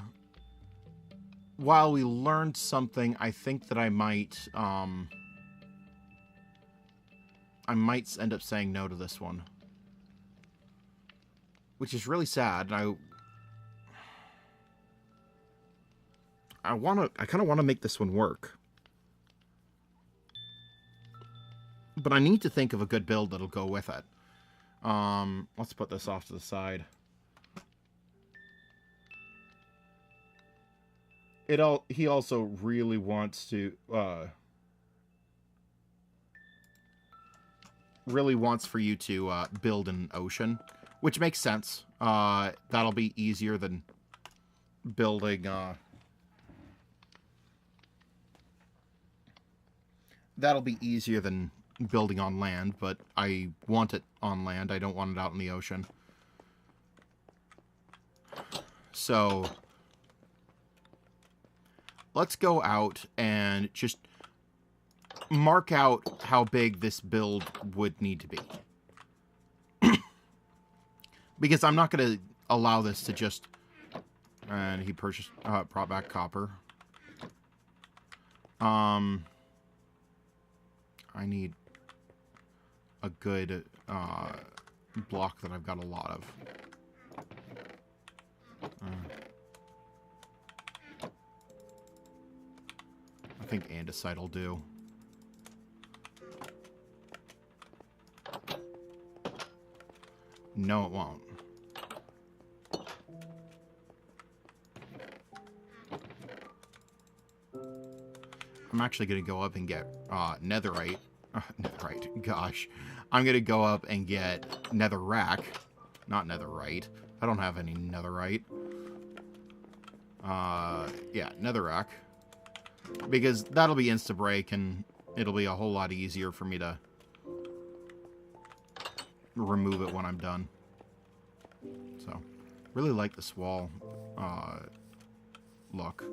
while we learned something, I think that I might end up saying no to this one. Which is really sad. I kind of want to make this one work. But I need to think of a good build that'll go with it. Let's put this off to the side. He also really wants to for you to build an ocean, which makes sense. That'll be easier than building on land, but I want it on land. I don't want it out in the ocean. So let's go out and just mark out how big this build would need to be. Because I'm not going to allow this to just... And he purchased... brought back copper. I need a good block that I've got a lot of. I think andesite will do. No, it won't. I'm actually going to go up and get netherite. Netherite, gosh. I'm going to go up and get netherrack. Not netherite. I don't have any netherite. Yeah, netherrack. Because that'll be insta-break, and it'll be a whole lot easier for me to remove it when I'm done. So, really like this wall look.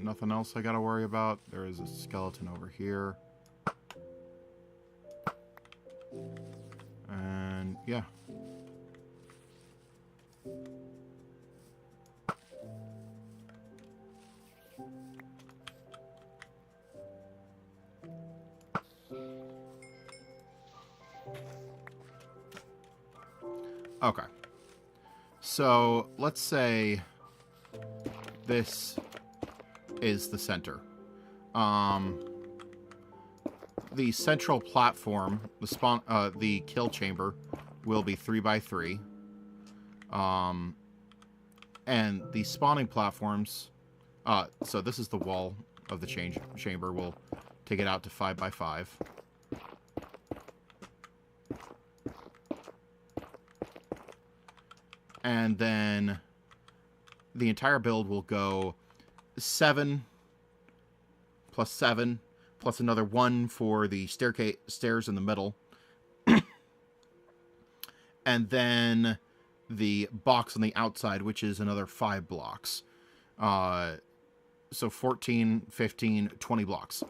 Nothing else I gotta worry about. There is a skeleton over here. And yeah. Okay. So let's say this is the center. The central platform, the kill chamber, will be 3x3. And the spawning platforms, so this is the wall of the chamber. We'll take it out to 5x5. And then the entire build will go 7 plus 7 plus another 1 for the stairs in the middle. And then the box on the outside, which is another 5 blocks. So 14, 15, 20 blocks.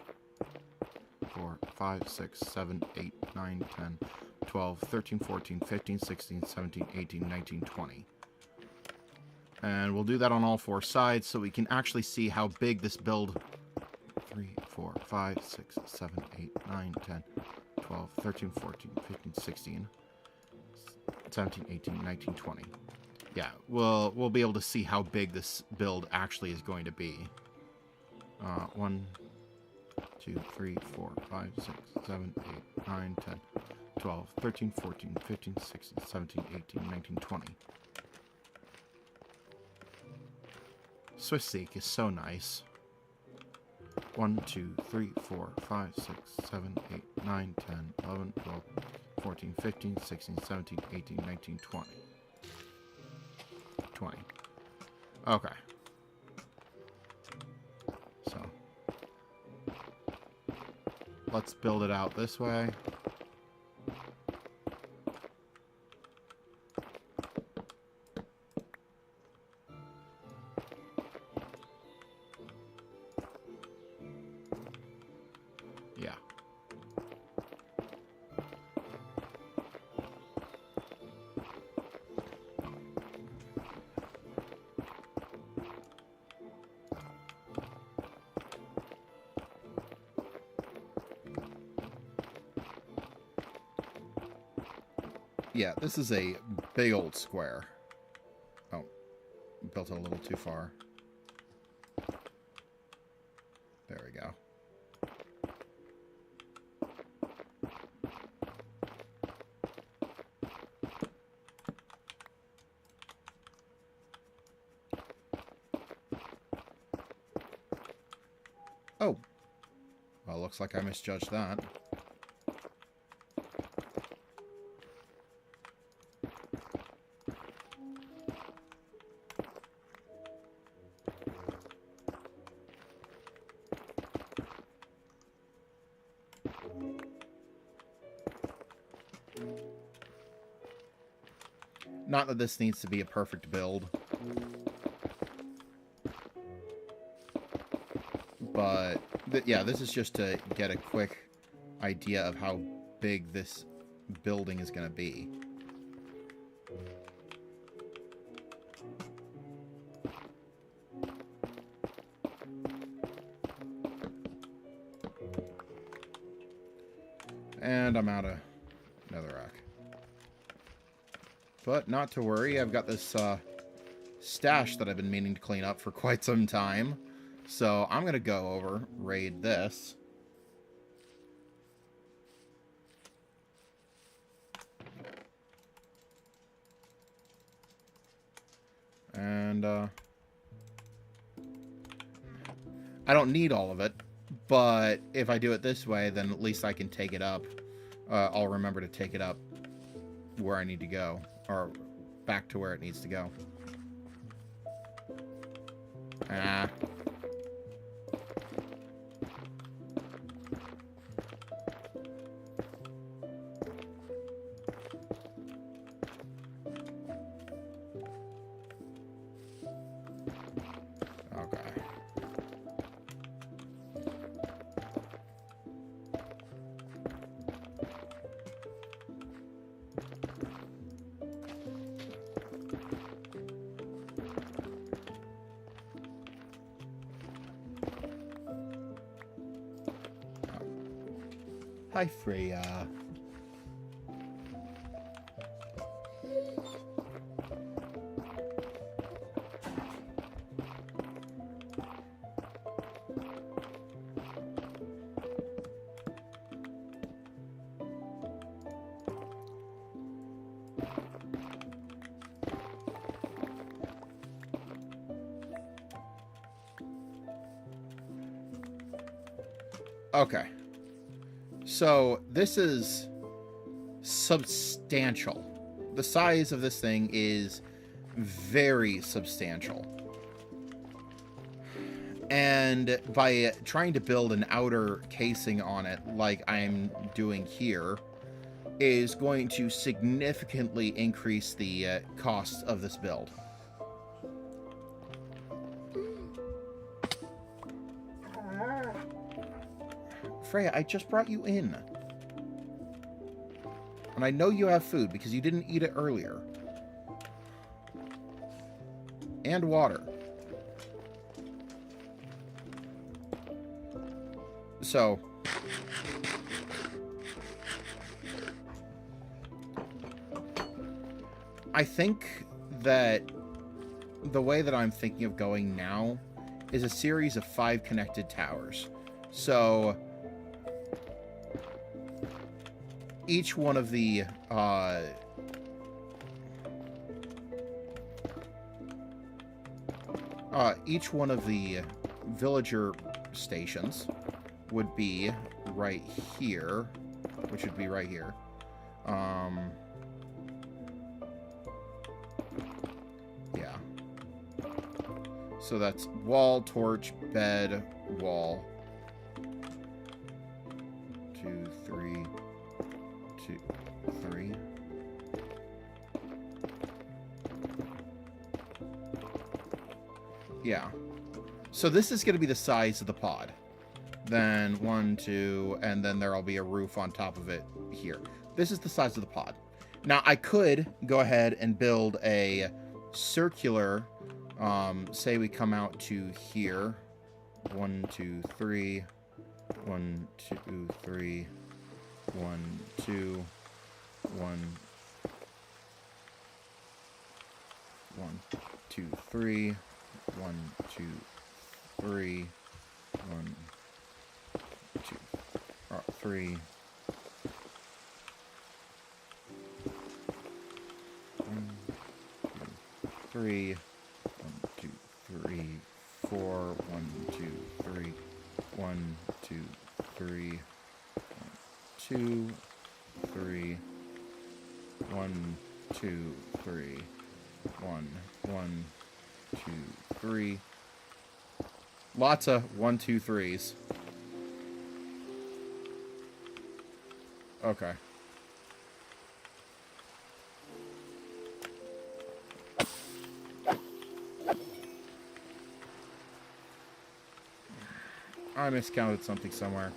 4, 5, 6, 7, 8, 9, 10, 12, 13, 14, 15, 16, 17, 18, 19, 20. And we'll do that on all 4 sides so we can actually see how big this build... 3, 4, 5, 6, 7, 8, 9, 10, 12, 13, 14, 15, 16, 17, 18, 19, 20. Yeah, we'll be able to see how big this build actually is going to be. 1, 2, 3, 4, 5, 6, 7, 8, 9, 10, 12, 13, 14, 15, 16, 17, 18, 19, 20. SwiftSeek is so nice. 1, 2, 3, 4, 5, 6, 7, 8, 9, 10, 11, 12, 14, 15, 16, 17, 18, 19, 20. 20. Okay. So, let's build it out this way. Yeah. Yeah, this is a big old square. Oh, built it a little too far. There we go. Oh. Well, looks like I misjudged that. Not that this needs to be a perfect build. But, yeah, this is just to get a quick idea of how big this building is going to be. And I'm out of netherrack. But not to worry, I've got this stash that I've been meaning to clean up for quite some time. So I'm going to go over, raid this. And I don't need all of it, but if I do it this way, then at least I can take it up. I'll remember to take it up where I need to go, or back to where it needs to go. Ah. Okay. Hi, Freya. Okay. So this is substantial. The size of this thing is very substantial. And by trying to build an outer casing on it, like I'm doing here, is going to significantly increase the cost of this build. Freya, I just brought you in. And I know you have food because you didn't eat it earlier. And water. So, I think that the way that I'm thinking of going now is a series of 5 connected towers. So, each one of the villager stations would be right here, which would be right here. Yeah. So that's wall, torch, bed, wall. 2, 3, 2, 3. Yeah. So this is going to be the size of the pod. Then 1, 2, and then there'll be a roof on top of it here. This is the size of the pod. Now, I could go ahead and build a circular, say we come out to here. 1, 2, 3. 1, 2, 3. 1, 2. 1, 2, 3. 1, 2, 3. 1, 2, 3. 1, 2, 3. 1, 2, 3. 4. 1, 2, 3. 1, 2, 3. 2, 3. 1, 2, 3. 1, 1, 2, 3. Lots of 1, 2, 3s. Okay. I miscounted something somewhere.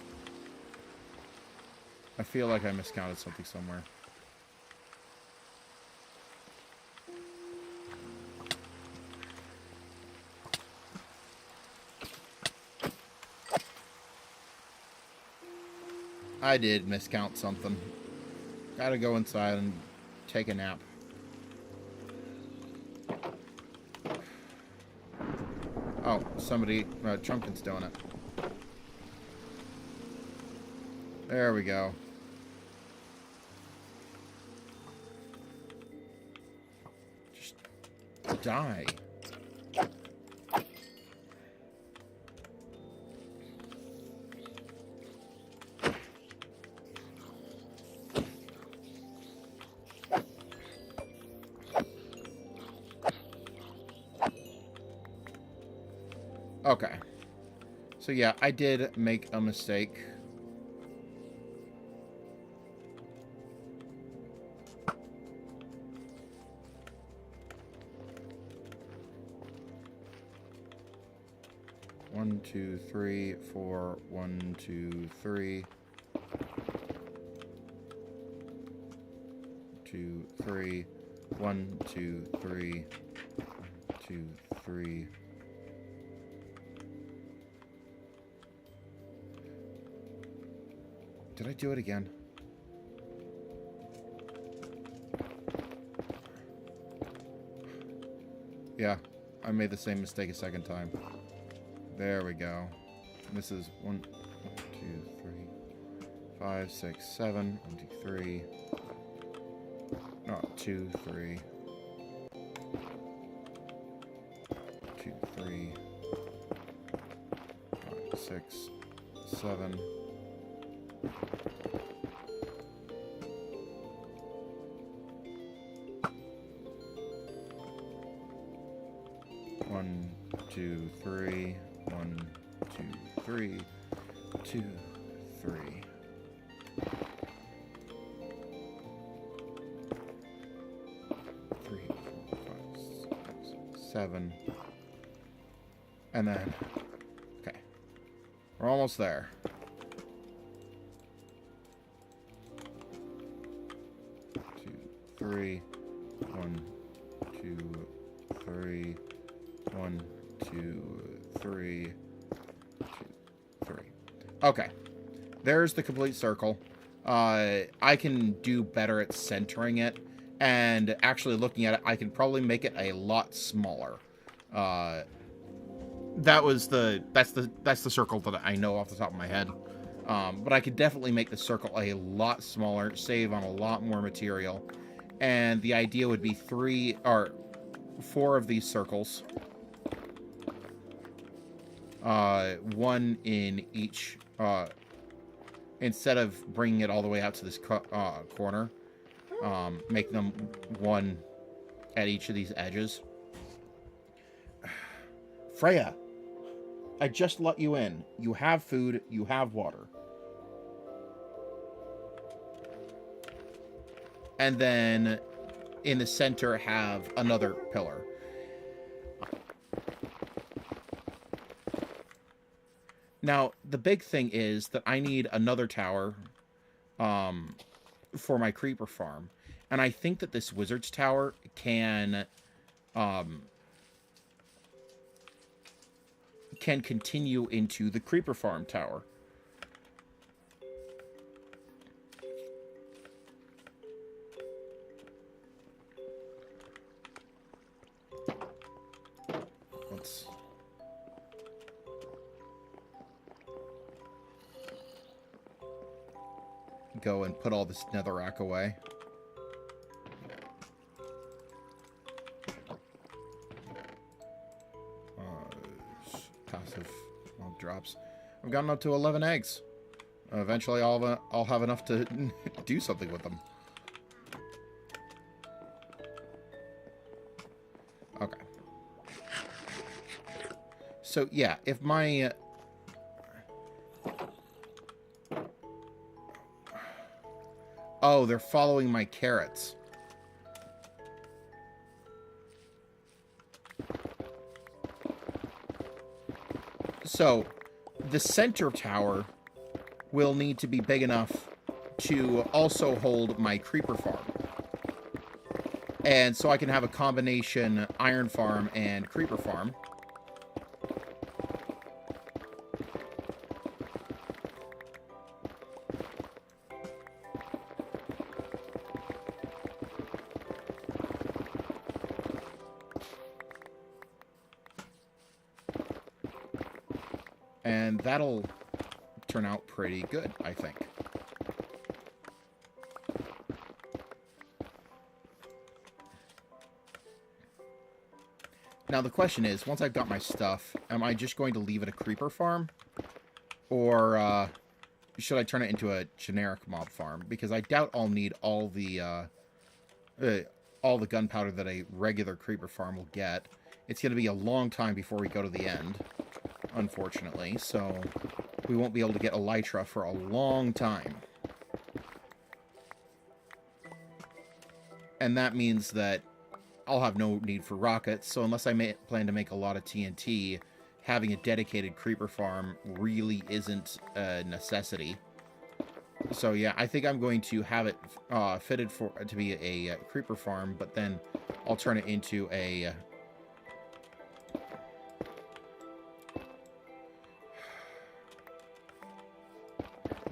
I feel like I miscounted something somewhere. I did miscount something. Gotta go inside and take a nap. Oh, somebody, Chunkin's doing it. There we go. Just die. Okay. So yeah, I did make a mistake. One, 2, 3, 4. 1, 2, 3. 2, 3. 1, 2, 3. 2, 3. Did I do it again? Yeah, I made the same mistake a second time. There we go. This is 1, 2, 3, 5, 6, 7. 1, 2, 3. No, 2, 3. 2, 3. 5, 6. 7. One, two, three. 1, 2, 3. 2, 3. 3, 4, 5, 6, 7. And then, okay. We're almost there. 2, 3. 1, 2, 3. 1, 2, 3. 2, 3. Okay. There's the complete circle. I can do better at centering it, and actually looking at it, I can probably make it a lot smaller. That's the circle that I know off the top of my head. But I could definitely make the circle a lot smaller, save on a lot more material. And the idea would be 3 or 4 of these circles. 1 in each, instead of bringing it all the way out to this corner, make them 1 at each of these edges. Freya, I just let you in. You have food, you have water. And then in the center have another pillar. Now, the big thing is that I need another tower for my creeper farm. And I think that this wizard's tower can continue into the creeper farm tower. Let's go and put all this netherrack away. Passive drops. I've gotten up to 11 eggs. Eventually, I'll have enough to do something with them. Okay. So yeah, if my oh, they're following my carrots. So, the center tower will need to be big enough to also hold my creeper farm. And so I can have a combination iron farm and creeper farm. And that'll turn out pretty good, I think. Now the question is, once I've got my stuff, am I just going to leave it a creeper farm? Or should I turn it into a generic mob farm? Because I doubt I'll need all the gunpowder that a regular creeper farm will get. It's going to be a long time before we go to the end, unfortunately, so we won't be able to get elytra for a long time. And that means that I'll have no need for rockets, so unless I plan to make a lot of TNT, having a dedicated creeper farm really isn't a necessity. So yeah, I think I'm going to have it fitted to be a creeper farm, but then I'll turn it into a...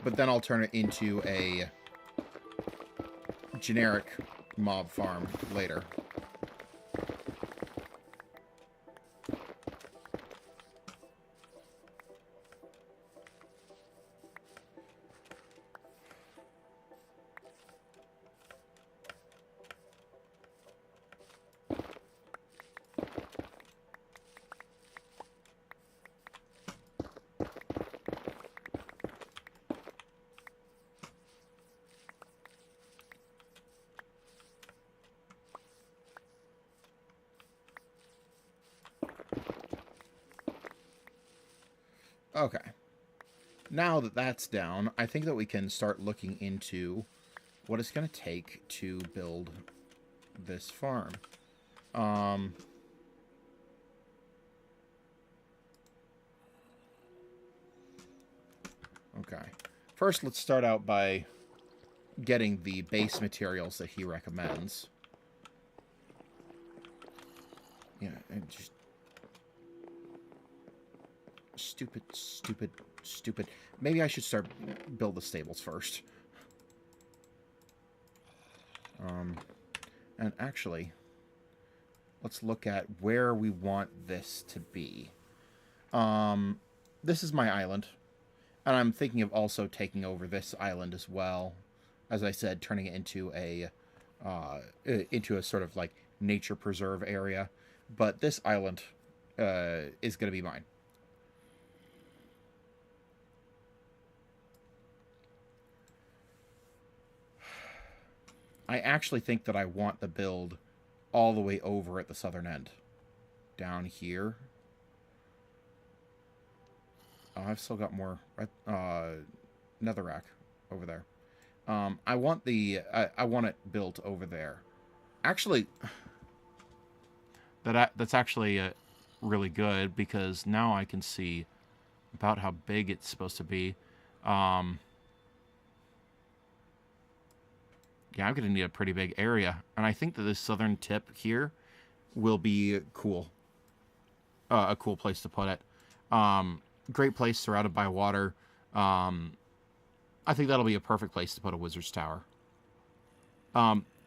But then I'll turn it into a generic mob farm later. Okay. Now that that's down, I think that we can start looking into what it's going to take to build this farm. Okay. First, let's start out by getting the base materials that he recommends. Yeah, and just... Stupid. Maybe I should build the stables first. And actually, let's look at where we want this to be. This is my island. And I'm thinking of also taking over this island as well. As I said, turning it into a sort of like nature preserve area. But this island is going to be mine. I actually think that I want the build all the way over at the southern end. Down here. Oh, I've still got more netherrack over there. I want I want it built over there. Actually, that's actually really good because now I can see about how big it's supposed to be. Yeah, I'm going to need a pretty big area. And I think that this southern tip here will be cool. A cool place to put it. Great place surrounded by water. I think that'll be a perfect place to put a wizard's tower.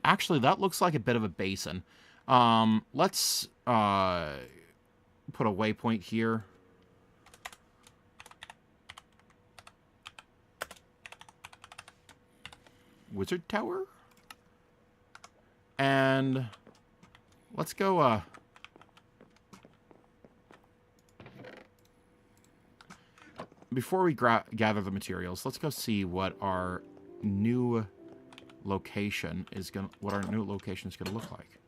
Actually, that looks like a bit of a basin. Let's put a waypoint here. Wizard tower? And let's go, before we gather the materials, let's go see what our new location is gonna look like.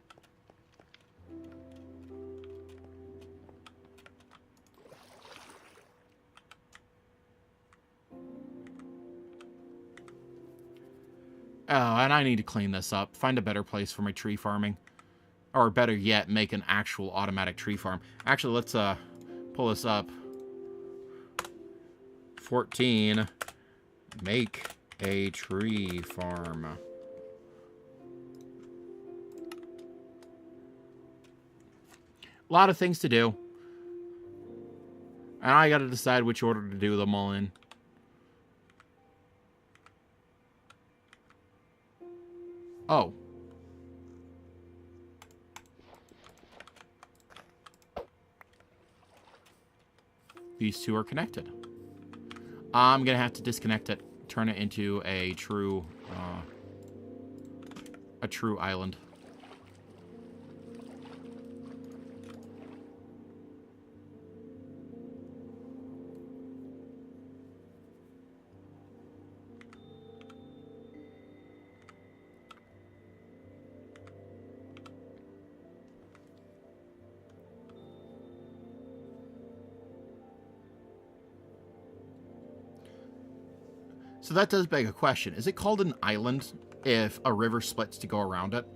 Oh, and I need to clean this up. Find a better place for my tree farming. Or better yet, make an actual automatic tree farm. Actually, let's pull this up. 14. Make a tree farm. A lot of things to do. And I gotta decide which order to do them all in. Oh. These two are connected. I'm going to have to disconnect it, turn it into a true island. So that does beg a question. Is it called an island if a river splits to go around it?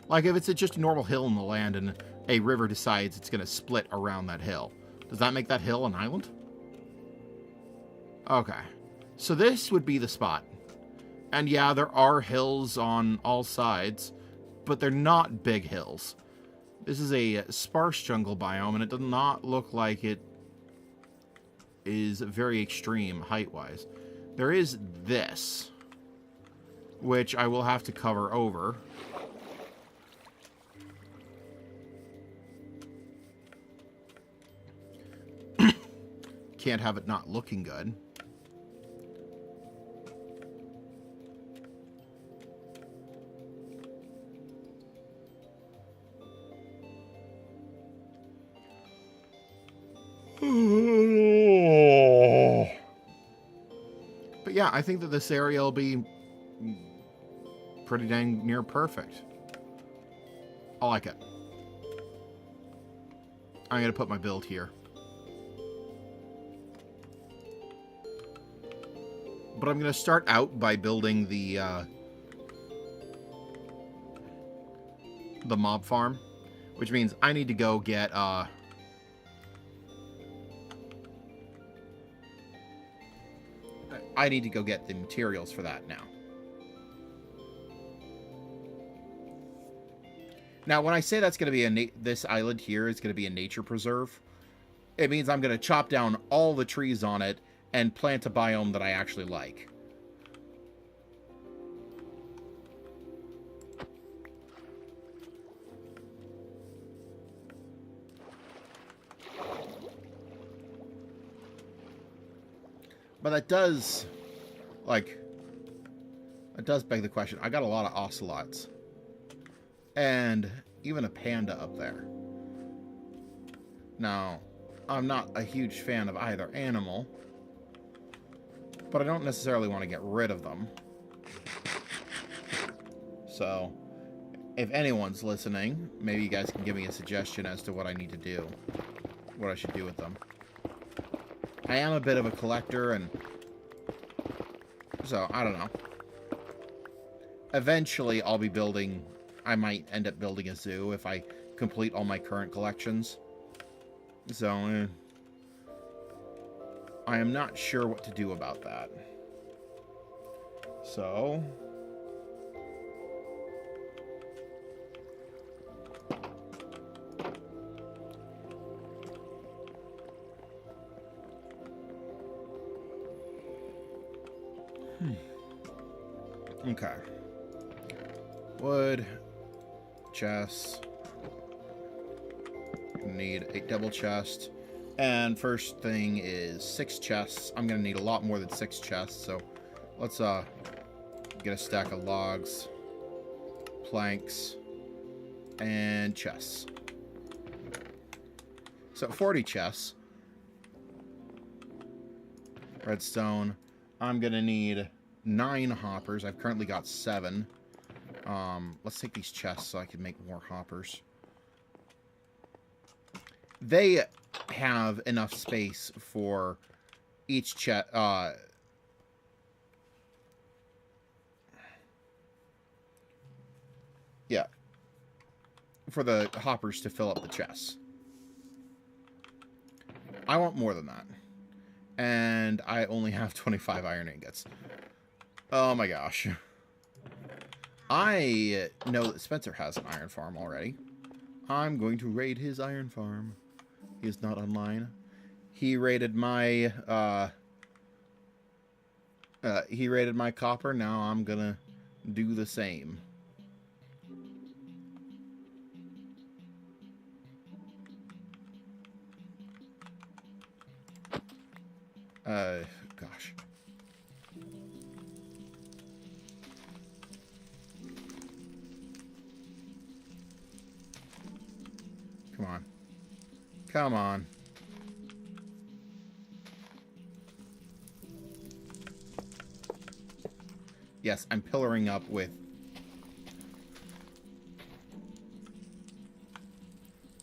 Like if it's just a normal hill in the land and a river decides it's going to split around that hill. Does that make that hill an island? Okay. So this would be the spot. And yeah, there are hills on all sides, but they're not big hills. This is a sparse jungle biome, and it does not look like it is very extreme height-wise. There is this, which I will have to cover over. Can't have it not looking good. But yeah, I think that this area will be pretty dang near perfect. I like it. I'm going to put my build here. But I'm going to start out by building the mob farm, which means I need to go get I need to go get the materials for that now. Now, when I say that's going to be this island here is going to be a nature preserve, it means I'm going to chop down all the trees on it and plant a biome that I actually like. But that does, like, it does beg the question. I got a lot of ocelots. And even a panda up there. Now, I'm not a huge fan of either animal. But I don't necessarily want to get rid of them. So, if anyone's listening, maybe you guys can give me a suggestion as to what I need to do. What I should do with them. I am a bit of a collector, and so, I don't know. Eventually, I'll be building... I might end up building a zoo if I complete all my current collections. So, I am not sure what to do about that. So... Okay. Wood. Chests. Need a double chest. And first thing is 6 chests. I'm going to need a lot more than 6 chests, so let's get a stack of logs, planks, and chests. So 40 chests. Redstone. I'm going to need 9 hoppers. I've currently got 7. Let's take these chests so I can make more hoppers. They have enough space for each chest. Yeah. For the hoppers to fill up the chests. I want more than that. And I only have 25 iron ingots. Oh my gosh. I know that Spencer has an iron farm already. I'm going to raid his iron farm. He is not online. He raided my copper. Now I'm gonna do the same. Gosh. Come on. Come on. Yes, I'm pillaring up with...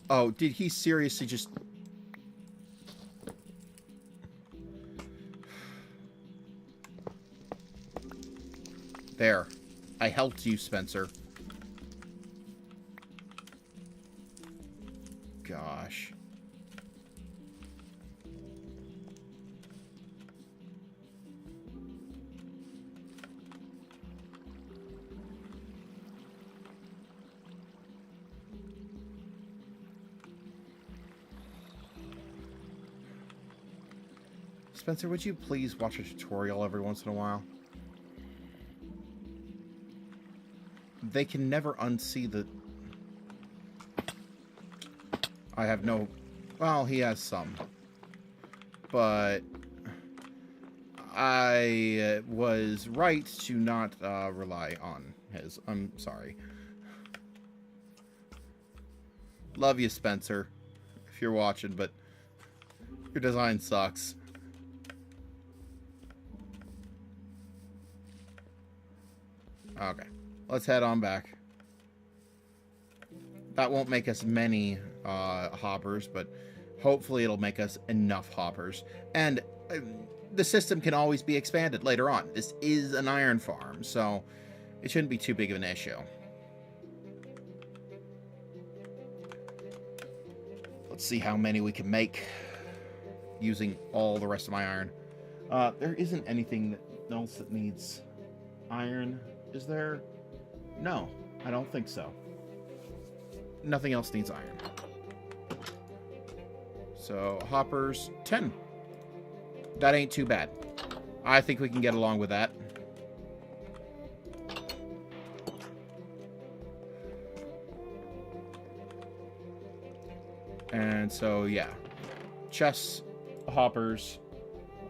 Oh, did he seriously just... There. I helped you, Spencer. Gosh. Spencer, would you please watch a tutorial every once in a while? They can never unsee the... I have no... Well, he has some. But... I was right to not rely on his. I'm sorry. Love you, Spencer. If you're watching, but... Your design sucks. Okay. Let's head on back. That won't make us many hoppers, but hopefully it'll make us enough hoppers. And the system can always be expanded later on. This is an iron farm, so it shouldn't be too big of an issue. Let's see how many we can make using all the rest of my iron. There isn't anything else that needs iron, is there? No, I don't think so. Nothing else needs iron. So, hoppers, 10. That ain't too bad. I think we can get along with that. And so, yeah. Chests, hoppers,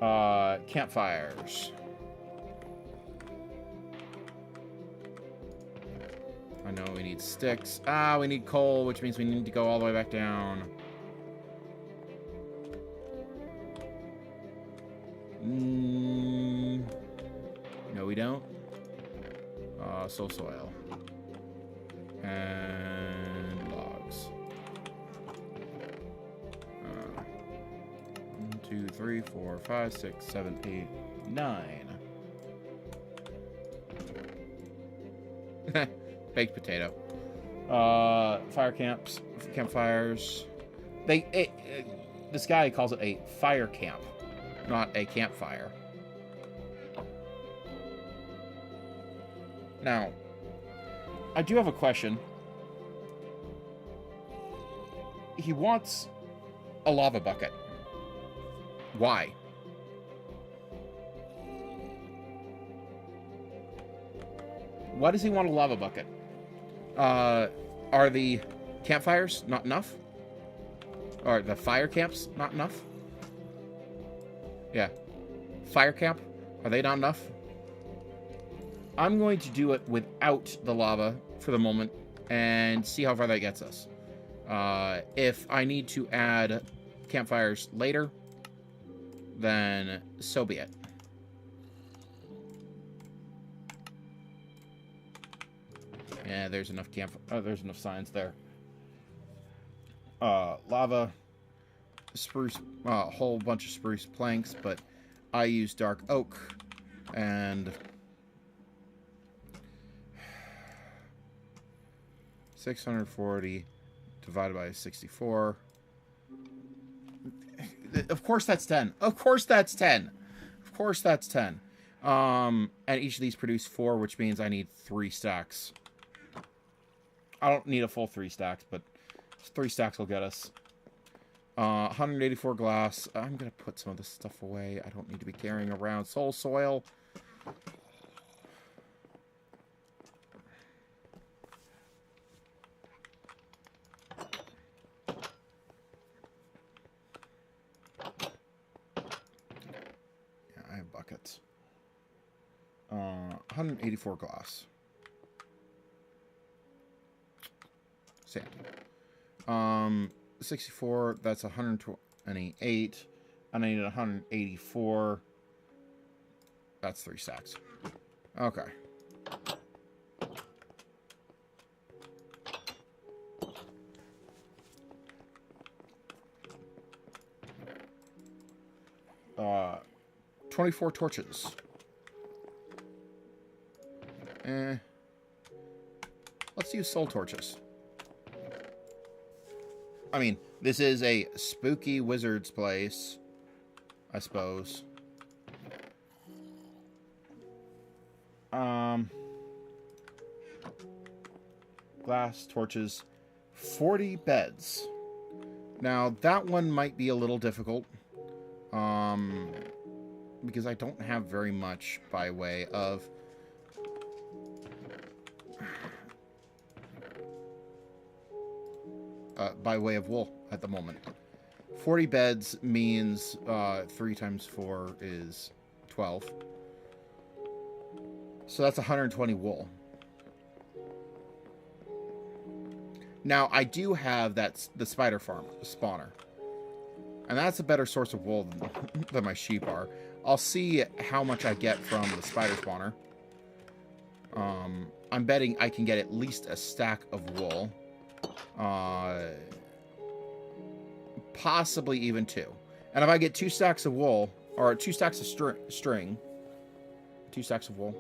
campfires. I know we need sticks. We need coal, which means we need to go all the way back down. No, we don't. Soil. And logs. 1, 2, 3, 4, 5, 6, 7, 8, 9. Baked potato. Fire camps, campfires. This guy calls it a fire camp, not a campfire. Now, I do have a question. He wants a lava bucket. Why? Why does he want a lava bucket? Are the campfires not enough? Or the fire camps not enough? Yeah. Fire camp? Are they not enough? I'm going to do it without the lava for the moment and see how far that gets us. If I need to add campfires later, then so be it. Yeah, there's enough there's enough signs there. Lava, spruce, a whole bunch of spruce planks, but I use dark oak, and 640 divided by 64. Of course that's 10. Of course that's 10. Of course that's 10. And each of these produce 4, which means I need 3 stacks. I don't need a full 3 stacks, but 3 stacks will get us. 184 glass. I'm going to put some of this stuff away. I don't need to be carrying around soul soil. Yeah, I have buckets. 184 glass. Sand. 64, that's 128. And I need 184. That's 3 stacks. Okay. Uh, 24 torches. Let's use soul torches. I mean, this is a spooky wizard's place, I suppose. Glass, torches, 40 beds. Now, that one might be a little difficult. Because I don't have very much by way of... wool at the moment. 40 beds means 3 times 4 is 12. So that's 120 wool. Now, I do have the spider farm spawner. And that's a better source of wool than my sheep are. I'll see how much I get from the spider spawner. I'm betting I can get at least a stack of wool. Possibly even 2. And if I get 2 stacks of wool, or 2 stacks of string, 2 stacks of wool,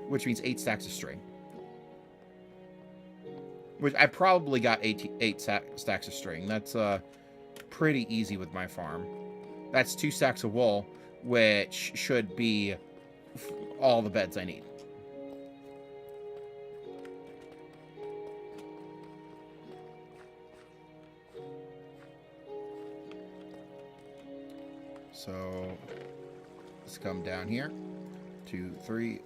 which means 8 stacks of string. Which I probably got 8 stacks of string. That's pretty easy with my farm. That's 2 stacks of wool, which should be all the beds I need. So let's come down here. 2, 3.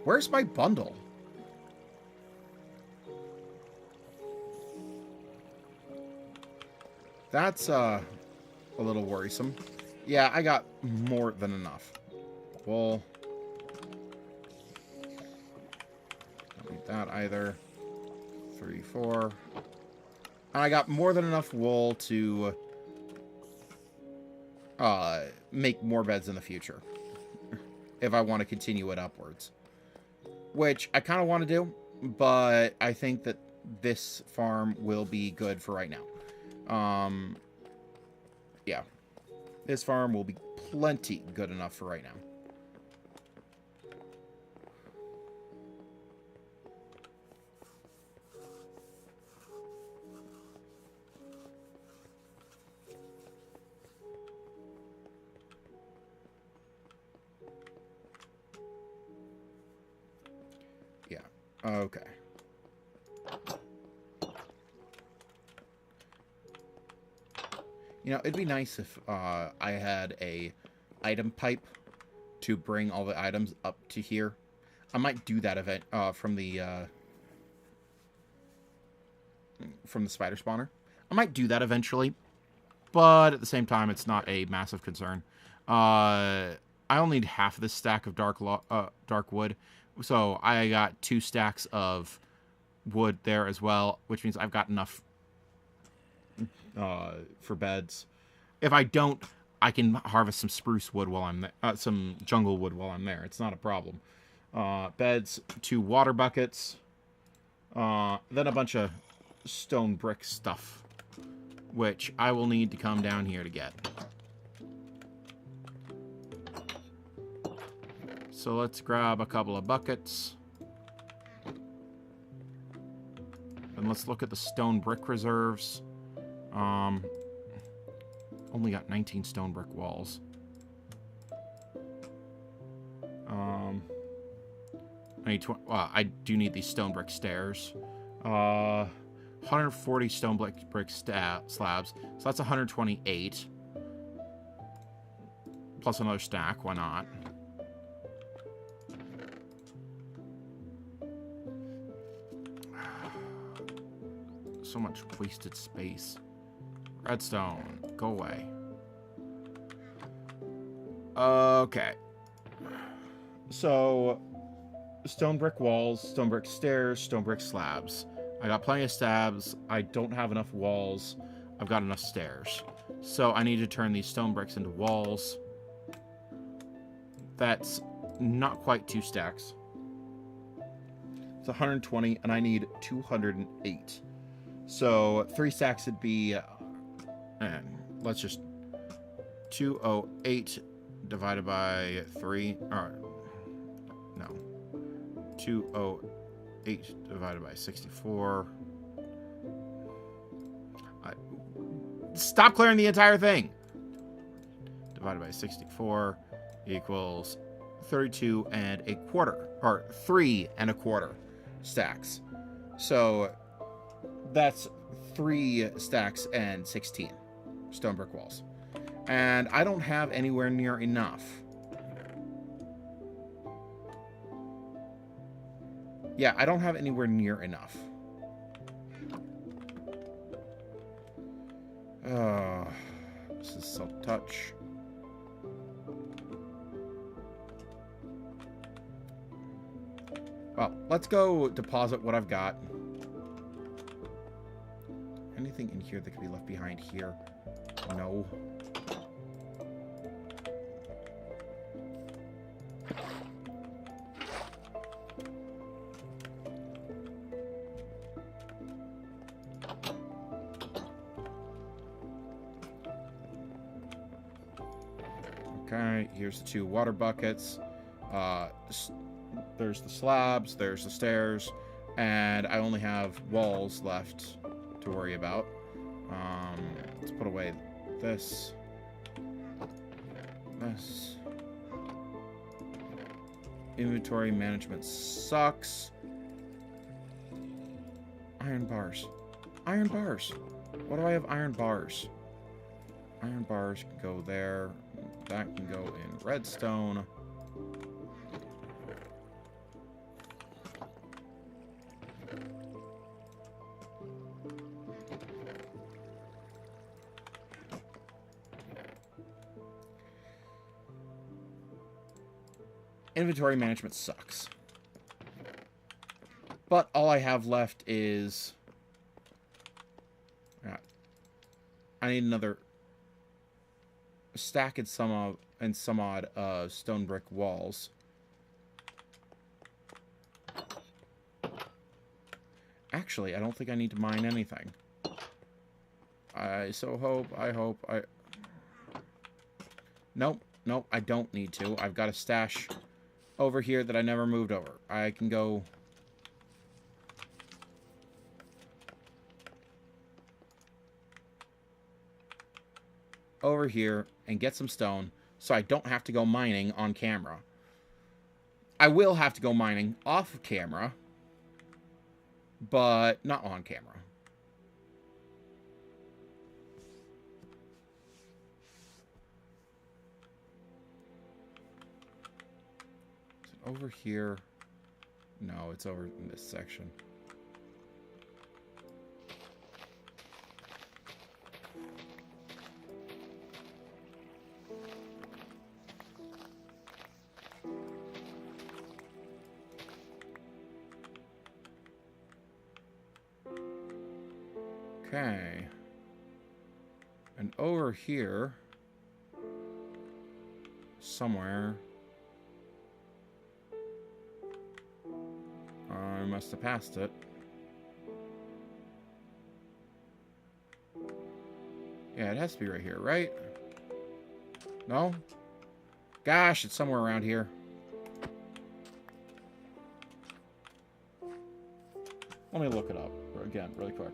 Where's my bundle? That's a little worrisome. Yeah, I got more than enough. Wool. Don't need that either. 3, 4. And I got more than enough wool to make more beds in the future. If I want to continue it upwards. Which I kind of want to do, but I think that this farm will be good for right now. Yeah. This farm will be plenty good enough for right now. Yeah. Okay. You know, it'd be nice if I had a item pipe to bring all the items up to here. I might do that event from the spider spawner. I might do that eventually, but at the same time, it's not a massive concern. I only need half of this stack of dark wood, so I got 2 stacks of wood there as well, which means I've got enough for beds. If I don't, I can harvest some spruce wood while I'm there, some jungle wood while I'm there. It's not a problem. Beds, 2 water buckets, then a bunch of stone brick stuff, which I will need to come down here to get. So let's grab a couple of buckets. And let's look at the stone brick reserves. Only got 19 stone brick walls. I need I do need these stone brick stairs. 140 stone brick slabs. So that's 128. Plus another stack. Why not? So much wasted space. Redstone, go away. Okay. So, stone brick walls, stone brick stairs, stone brick slabs. I got plenty of slabs. I don't have enough walls. I've got enough stairs. So, I need to turn these stone bricks into walls. That's not quite 2 stacks. It's 120, and I need 208. So 3 stacks would be, and let's just 208 divided by 3, or no, 208 divided by 64. Stop clearing the entire thing. Divided by 64 equals 32 and a quarter, or 3 and a quarter stacks. So that's 3 stacks and 16 stone brick walls. And I don't have anywhere near enough. Yeah, I don't have anywhere near enough. Oh, this is so touch. Well, let's go deposit what I've got. Anything in here that could be left behind here? No. Okay, here's the 2 water buckets. There's the slabs, there's the stairs, and I only have walls left to worry about. Let's put away this. This. Inventory management sucks. Iron bars. Iron bars. What do I have iron bars? Iron bars can go there. That can go in redstone. Inventory management sucks. But all I have left is... I need another stack and some odd stone brick walls. Actually, I don't think I need to mine anything. I hope. Nope, I don't need to. I've got a stash over here that I never moved over. I can go... over here and get some stone so I don't have to go mining on camera. I will have to go mining off of camera, but not on camera. Is it over here? No, it's over in this section. Okay. And over here, somewhere, I must have passed it. Yeah, it has to be right here, right? No? Gosh, it's somewhere around here. Let me look it up again, really quick.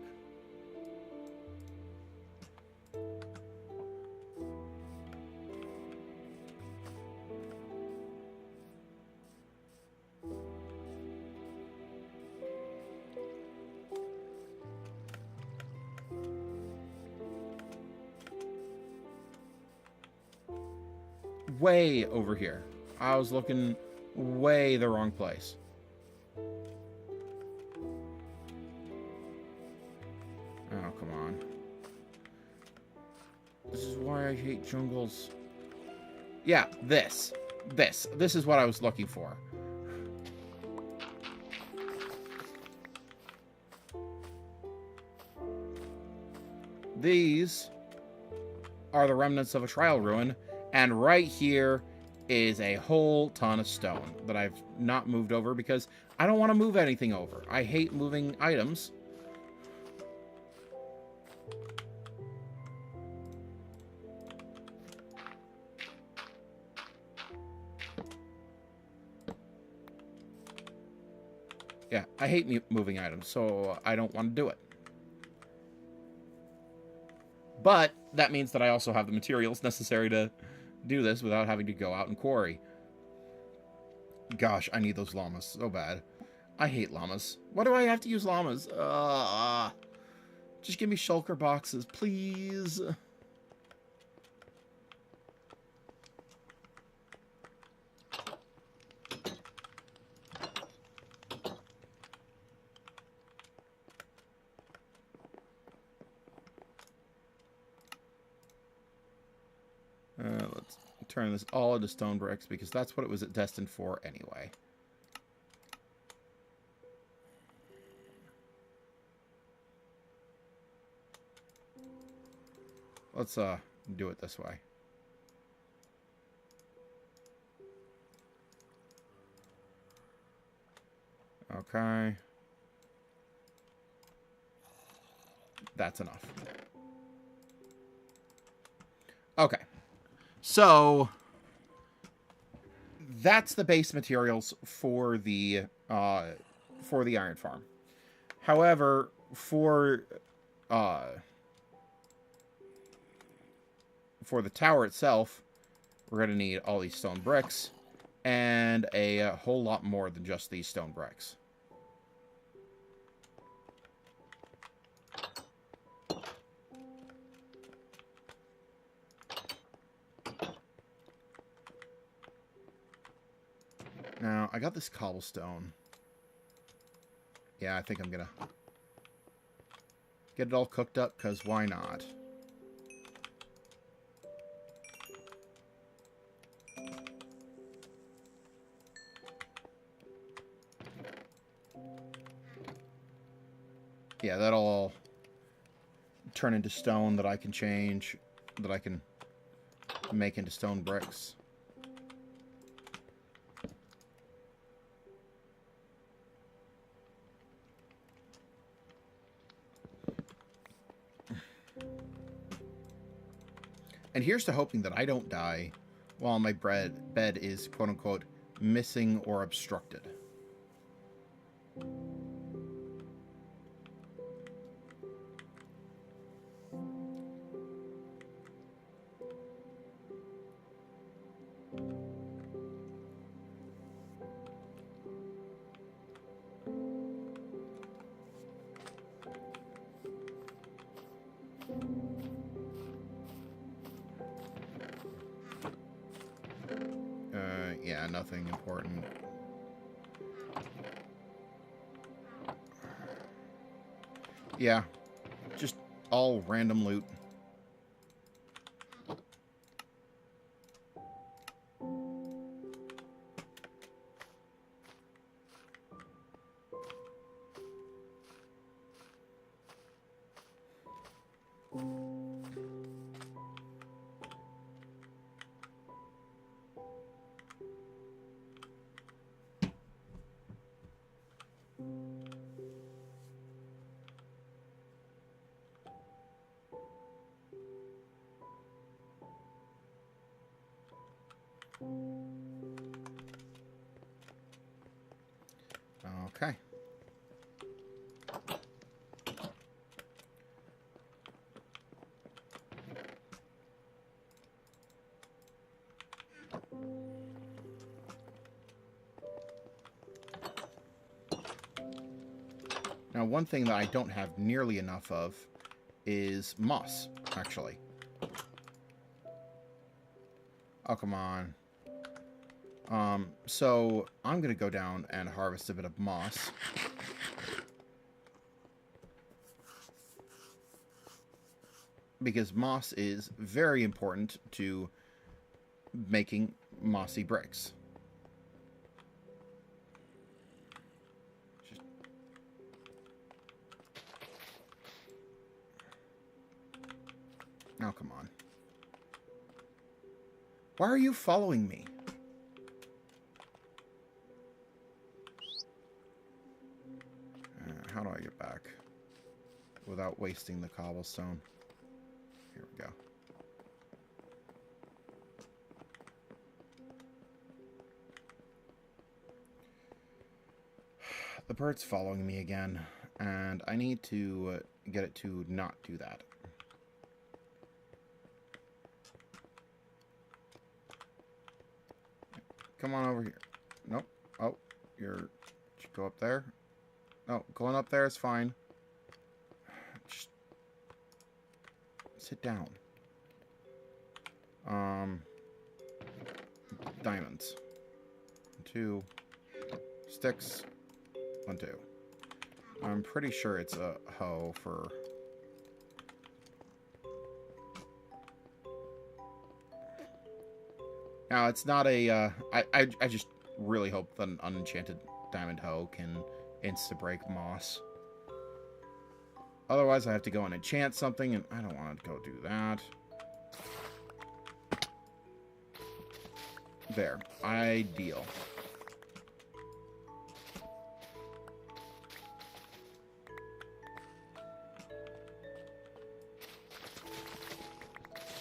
Way over here. I was looking way the wrong place. Oh, come on. This is why I hate jungles. Yeah, this. This is what I was looking for. These are the remnants of a trial ruin. And right here is a whole ton of stone that I've not moved over because I don't want to move anything over. I hate moving items. Yeah, I hate moving items, so I don't want to do it. But that means that I also have the materials necessary to do this without having to go out and quarry. Gosh, I need those llamas so bad. I hate llamas. Why do I have to use llamas? Just give me shulker boxes, please. Let's turn this all into stone bricks because that's what it was destined for anyway. Let's do it this way. Okay. That's enough. Okay. So, that's the base materials for the iron farm. However, for the tower itself, we're going to need all these stone bricks and a whole lot more than just these stone bricks. Now, I got this cobblestone. Yeah, I think I'm going to get it all cooked up, because why not? Yeah, that'll all turn into stone that I can change, that I can make into stone bricks. And here's to hoping that I don't die while my bed is, quote-unquote, missing or obstructed. Yeah, nothing important. Yeah, just all random loot. Okay. Now, one thing that I don't have nearly enough of is moss, actually. Oh, come on. So I'm going to go down and harvest a bit of moss. Because moss is very important to making mossy bricks. Oh, come on. Why are you following me? How do I get back without wasting the cobblestone? Here we go. The bird's following me again, and I need to get it to not do that. Come on over here. Nope. Oh, go up there. No, going up there is fine. Just sit down. Diamonds. 2 sticks. 1, 2. I'm pretty sure it's a hoe for... Now, it's not a... I just really hope that an unenchanted diamond hoe can insta-break moss. Otherwise, I have to go and enchant something, and I don't want to go do that. There. Ideal.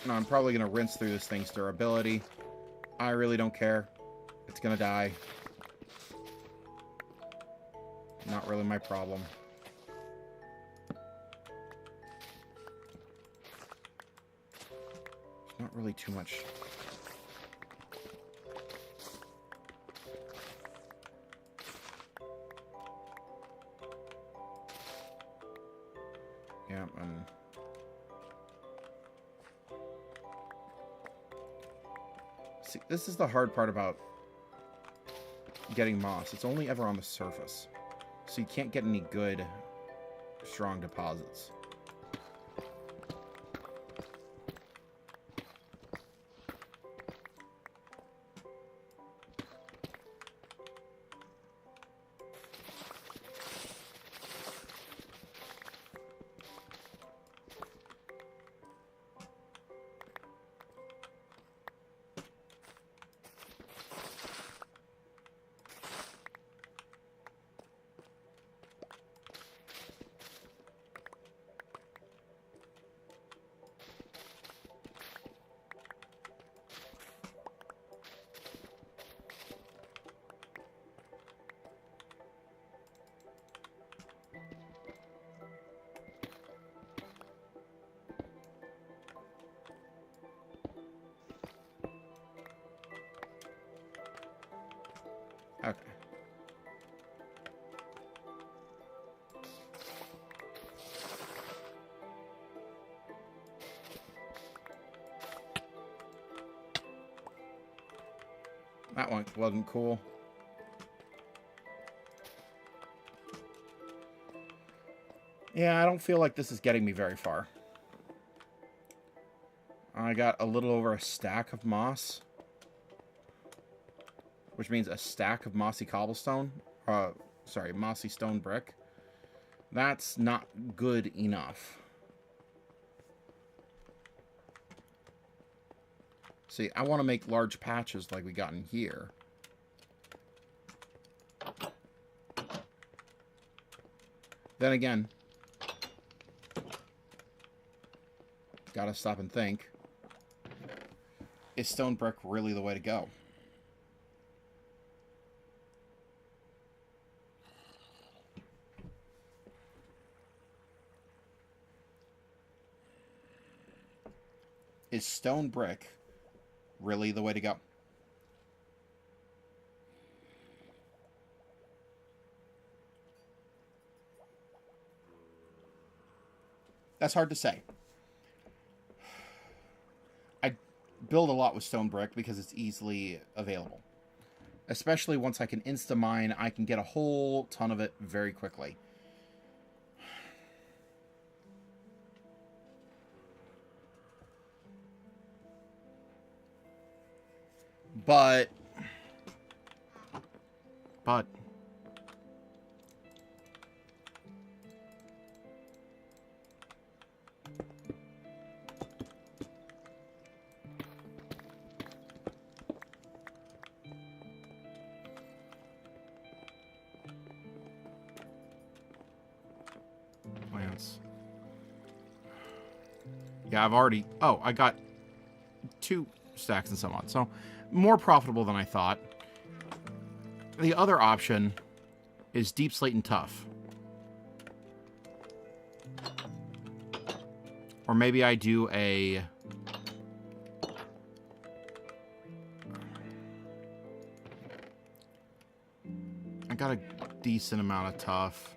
Now, I'm probably going to rinse through this thing's durability. I really don't care. It's It's gonna die. Not really my problem. There's not really too much. Yeah, see, this is the hard part about getting moss. It's only ever on the surface. So you can't get any good, strong deposits. Okay. That one wasn't cool. Yeah, I don't feel like this is getting me very far. I got a little over a stack of moss, which means a stack of mossy cobblestone. Sorry, mossy stone brick. That's not good enough. See, I want to make large patches like we got in here. Then again, gotta stop and think. Is stone brick really the way to go? Is stone brick really the way to go? That's hard to say. I build a lot with stone brick because it's easily available. Especially once I can insta-mine, I can get a whole ton of it very quickly. But plants. Yeah, I've already... Oh, I got 2 stacks and so on. So, more profitable than I thought. The other option is deep slate and tough. Or maybe I do a... I got a decent amount of tough.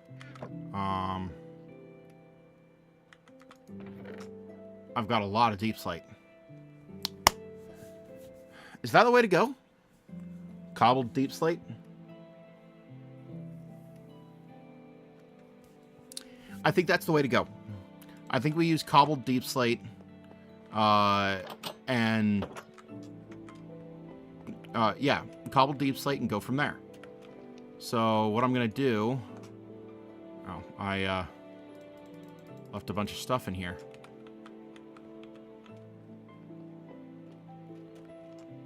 I've got a lot of deep slate. Is that the way to go? Cobbled deep slate? I think that's the way to go. I think we use cobbled deep slate, yeah, cobbled deep slate and go from there. So what I'm gonna do? Oh, I left a bunch of stuff in here.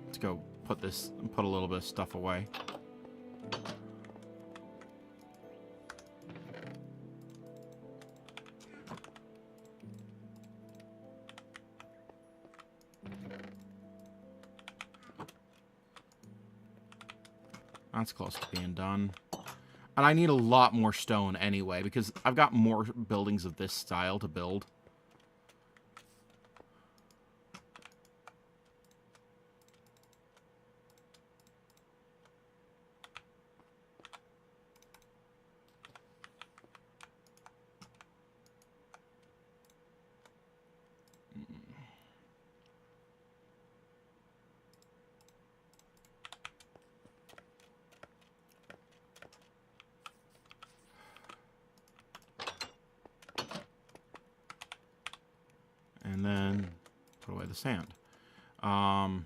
Let's go put a little bit of stuff away. That's close to being done. And I need a lot more stone anyway, because I've got more buildings of this style to build. And then put away the sand. You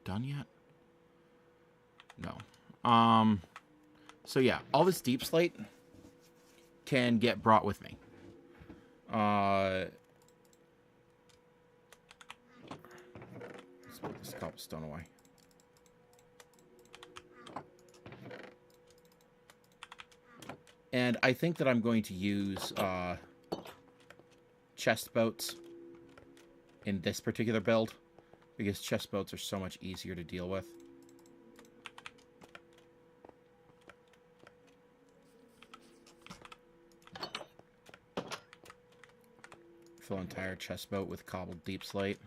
done yet? No. So yeah, all this deep slate can get brought with me. Let's put this cobblestone away. And I think that I'm going to use chest boats in this particular build, because chest boats are so much easier to deal with. Fill entire chest boat with cobbled deep slate.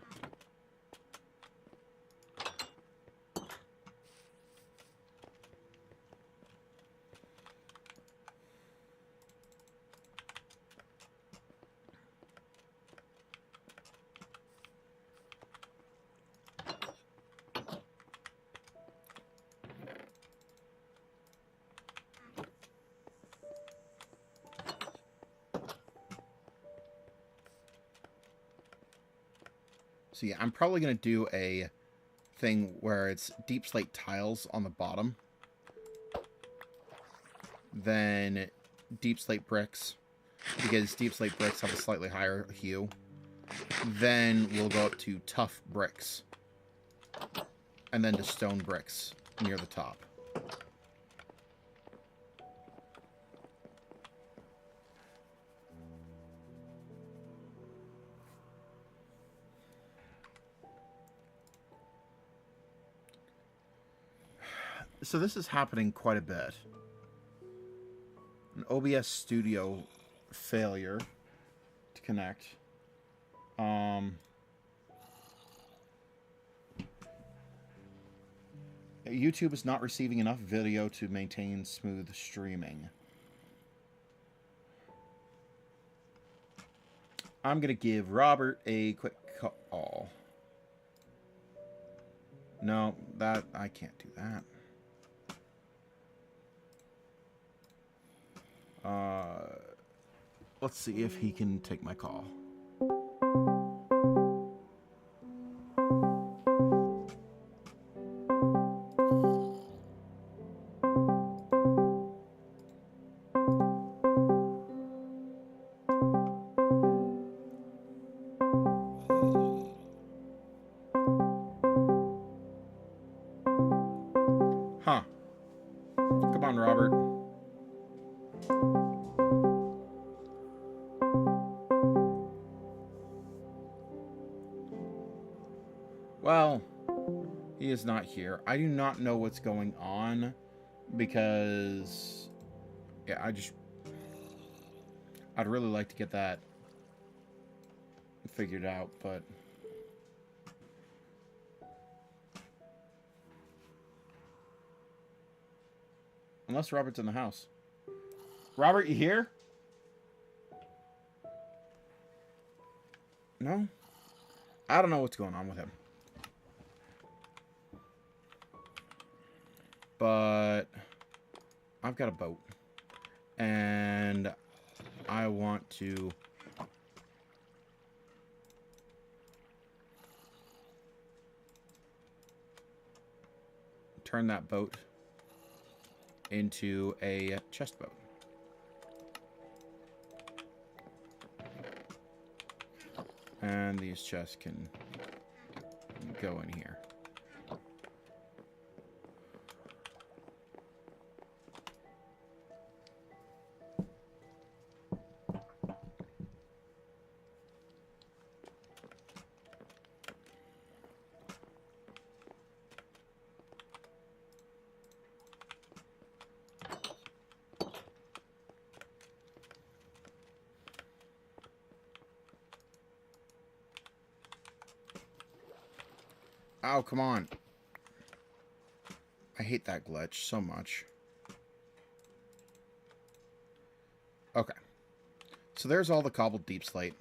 So yeah, I'm probably going to do a thing where it's deep slate tiles on the bottom, then deep slate bricks, because deep slate bricks have a slightly higher hue. Then we'll go up to tough bricks, and then to stone bricks near the top. So this is happening quite a bit. An OBS Studio failure to connect. YouTube is not receiving enough video to maintain smooth streaming. I'm going to give Robert a quick call. No, I can't do that. Let's see if he can take my call. Huh. Come on, Robert. Well, he is not here. I do not know what's going on because, yeah, I'd really like to get that figured out, but unless Robert's in the house. Robert, you here? No? I don't know what's going on with him. But I've got a boat. And I want to turn that boat into a chest boat. And these chests can go in here. Oh, come on. I hate that glitch so much. Okay. So there's all the cobbled deep slate.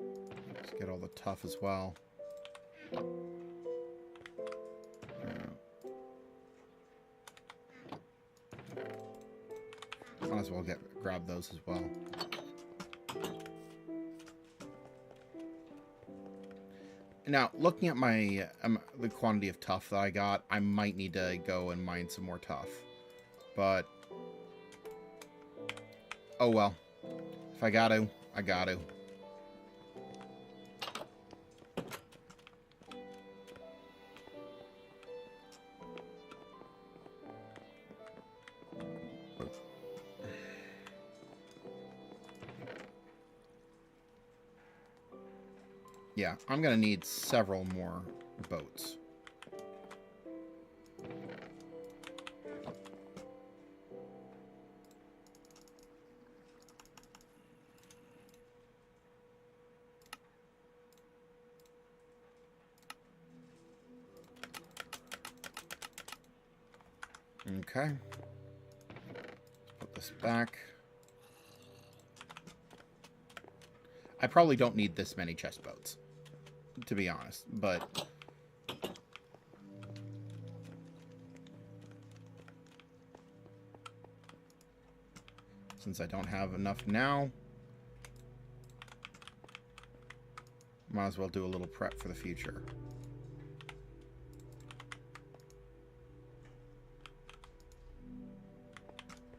Let's get all the tough as well. Might as well grab those as well. Now, looking at my the quantity of tough that I got, I might need to go and mine some more tough. But oh well. If I got to, I got to. Yeah, I'm going to need several more boats. Okay. Put this back. I probably don't need this many chest boats, to be honest, but since I don't have enough now, might as well do a little prep for the future.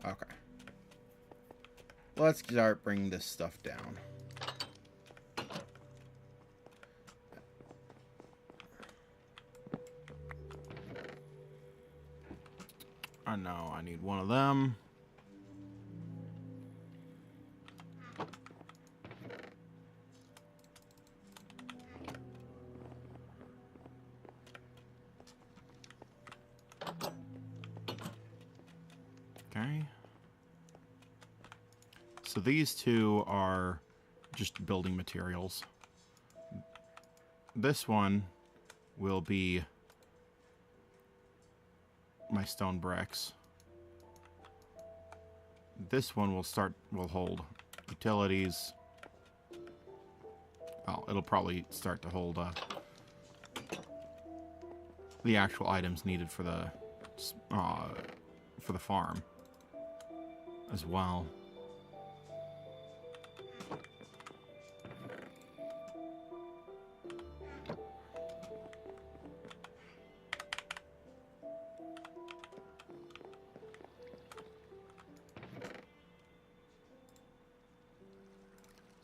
Okay. Let's start bringing this stuff down. I know, I need one of them. Okay. So these two are just building materials. This one will be my stone bricks. This one will hold utilities. Well, it'll probably start to hold the actual items needed for the farm as well.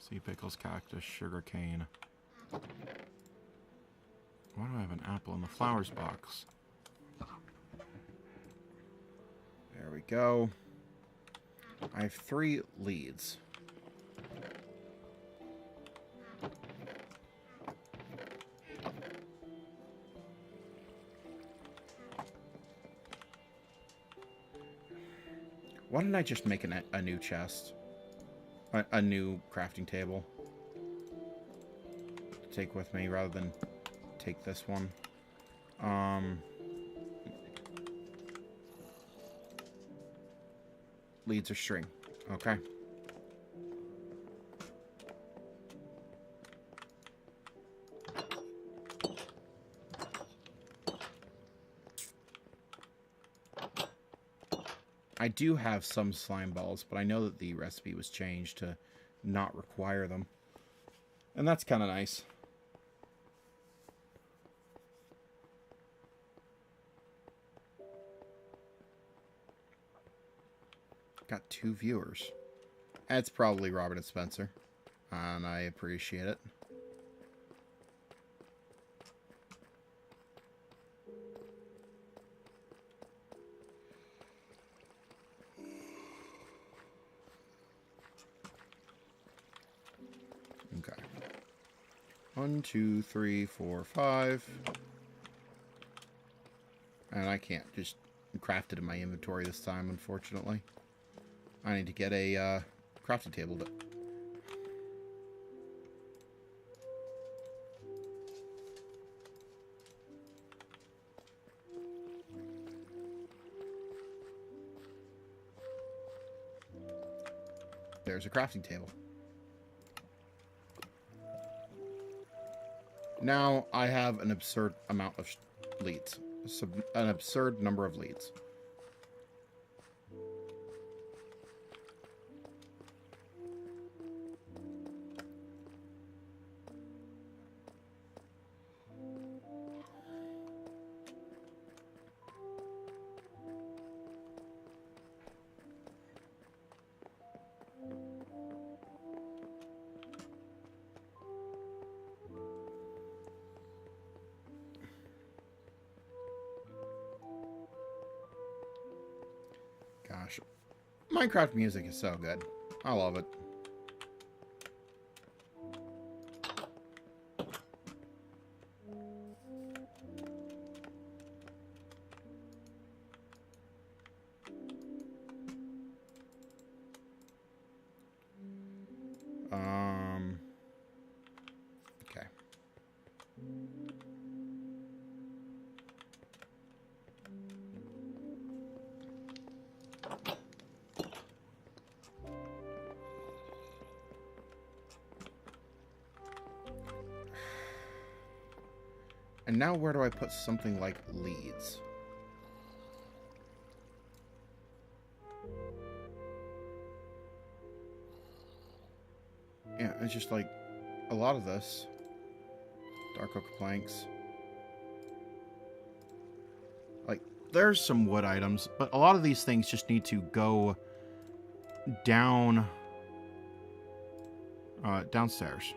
Sea pickles, cactus, sugar cane. Why do I have an apple in the flowers box? There we go. I have 3 leads. Why didn't I just make a new chest? A new crafting table to take with me rather than take this one. Leads are string. Okay. I do have some slime balls, but I know that the recipe was changed to not require them. And that's kind of nice. Got 2 viewers. That's probably Robert and Spencer. And I appreciate it. Okay. 1, 2, 3, 4, 5. And I can't just craft it in my inventory this time, unfortunately. I need to get a crafting table there's a crafting table. Now I have an absurd amount of leads. An absurd number of leads. Gosh, Minecraft music is so good. I love it. Okay. And now where do I put something like leads? Yeah, it's just like a lot of this. Dark oak planks. Like, there's some wood items, but a lot of these things just need to go down downstairs.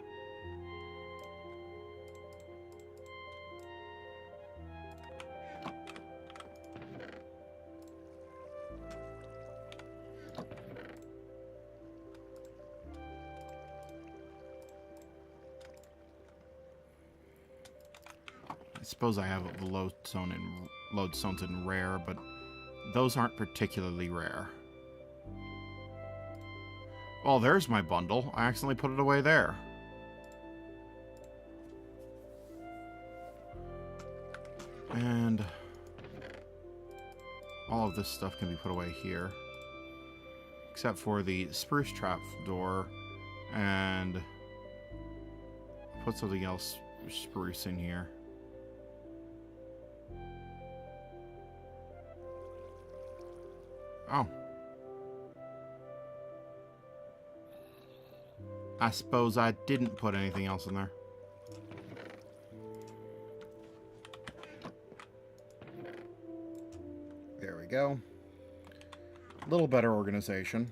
I suppose I have the lodestones in rare, but those aren't particularly rare. Well, there's my bundle. I accidentally put it away there. And all of this stuff can be put away here. Except for the spruce trap door. And put something else spruce in here. Oh. I suppose I didn't put anything else in there. There we go. A little better organization.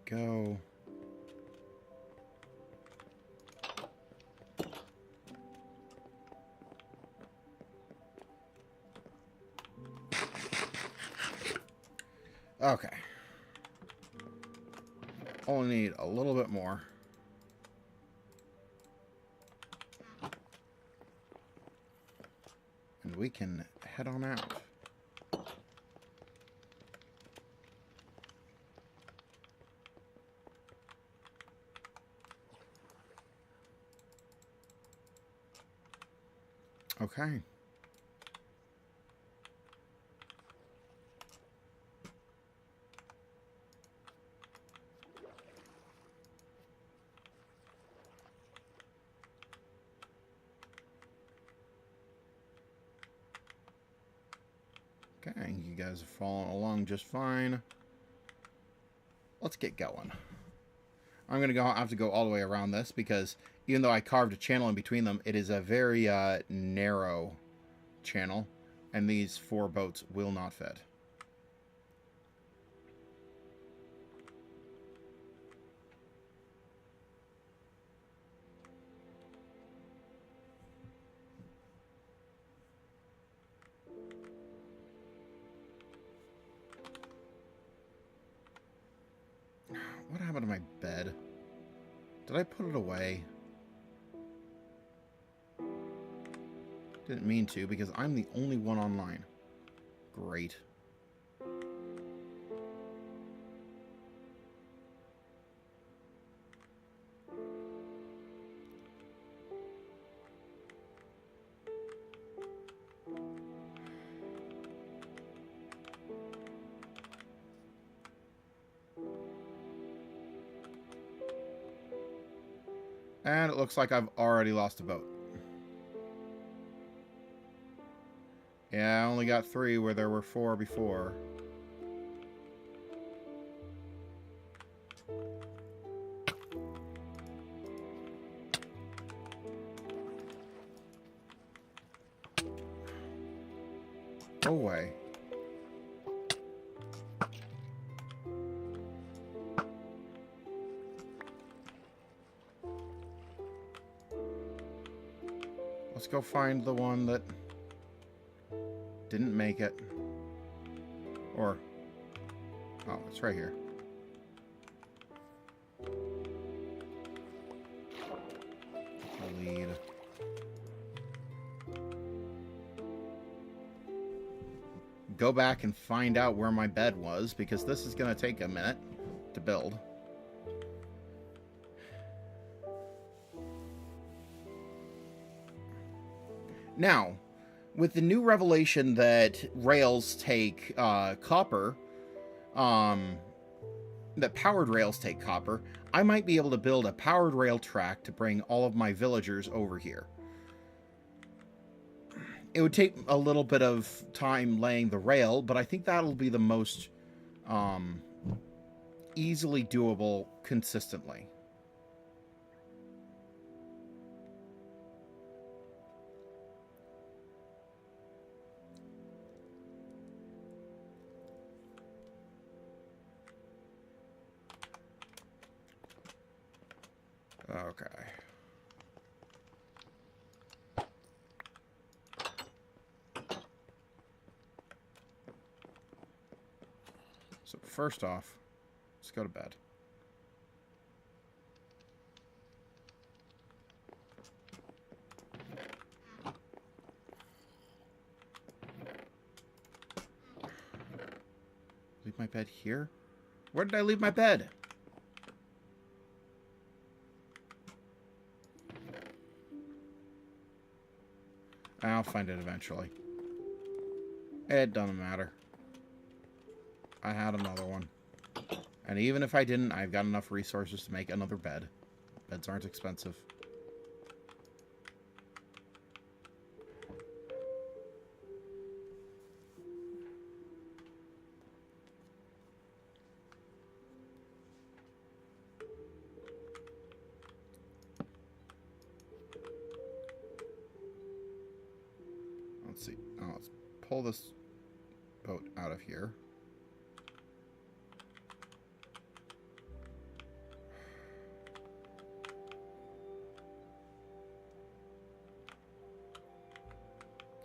Go. Okay. Only need a little bit more. And we can head on out. Okay. Okay, you guys are following along just fine. Let's get going. I'm gonna have to go all the way around this because even though I carved a channel in between them, it is a very narrow channel, and these 4 boats will not fit. What happened to my bed? Did I put it away? Didn't mean to, because I'm the only one online. Great. And it looks like I've already lost a boat. Yeah, I only got 3 where there were 4 before. Go away. Let's go find the one that didn't make it. Or, oh, it's right here. Lead. Go back and find out where my bed was, because this is going to take a minute to build. Now, with the new revelation that rails take copper, that powered rails take copper, I might be able to build a powered rail track to bring all of my villagers over here. It would take a little bit of time laying the rail, but I think that'll be the most easily doable consistently. Okay. So first off, let's go to bed. Leave my bed here? Where did I leave my bed? I'll find it eventually. It doesn't matter. I had another one. And even if I didn't, I've got enough resources to make another bed. Beds aren't expensive. Let's see. Oh, let's pull this boat out of here.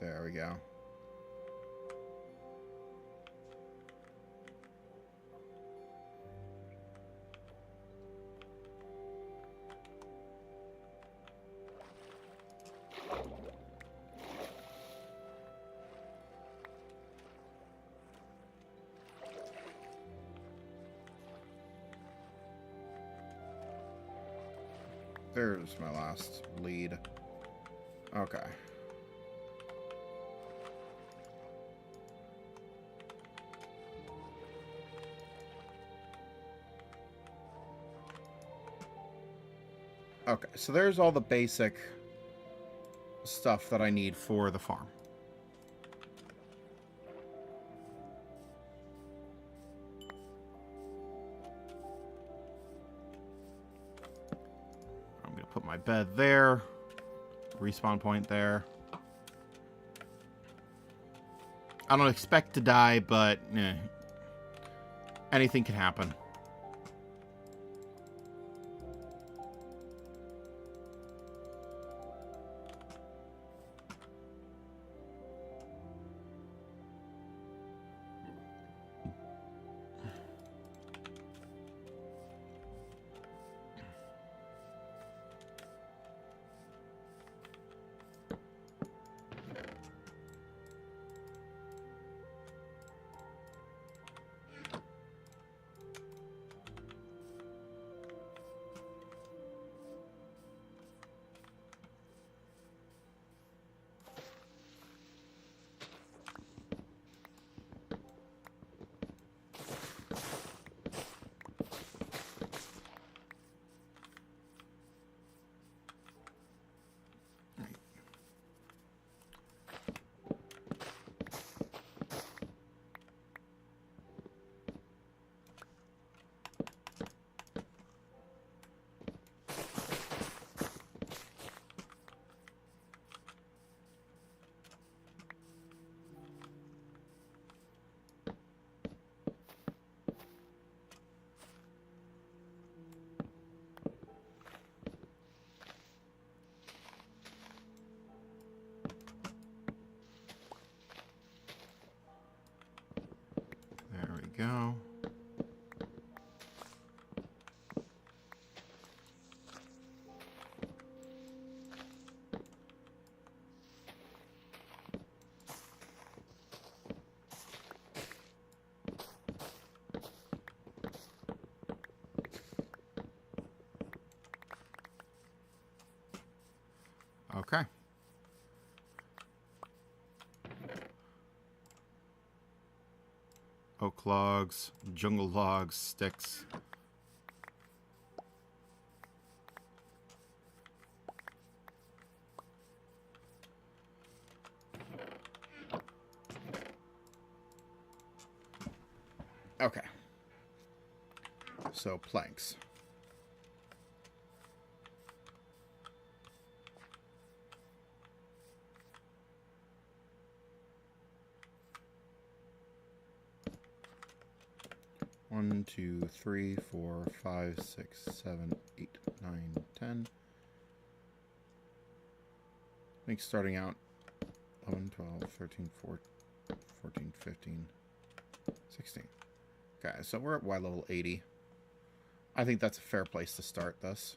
There we go. There's my last lead. Okay. Okay, so there's all the basic stuff that I need for the farm. I'm going to put my bed there, respawn point there. I don't expect to die, but anything can happen. go. Okay. Oak logs, jungle logs, sticks. Okay. So, planks. One, 2, 3, 4, 5, 6, 7, 8, 9, 10. I think starting out 11, 12, 13, 14, 15, 16. Okay, so we're at Y level 80. I think that's a fair place to start this.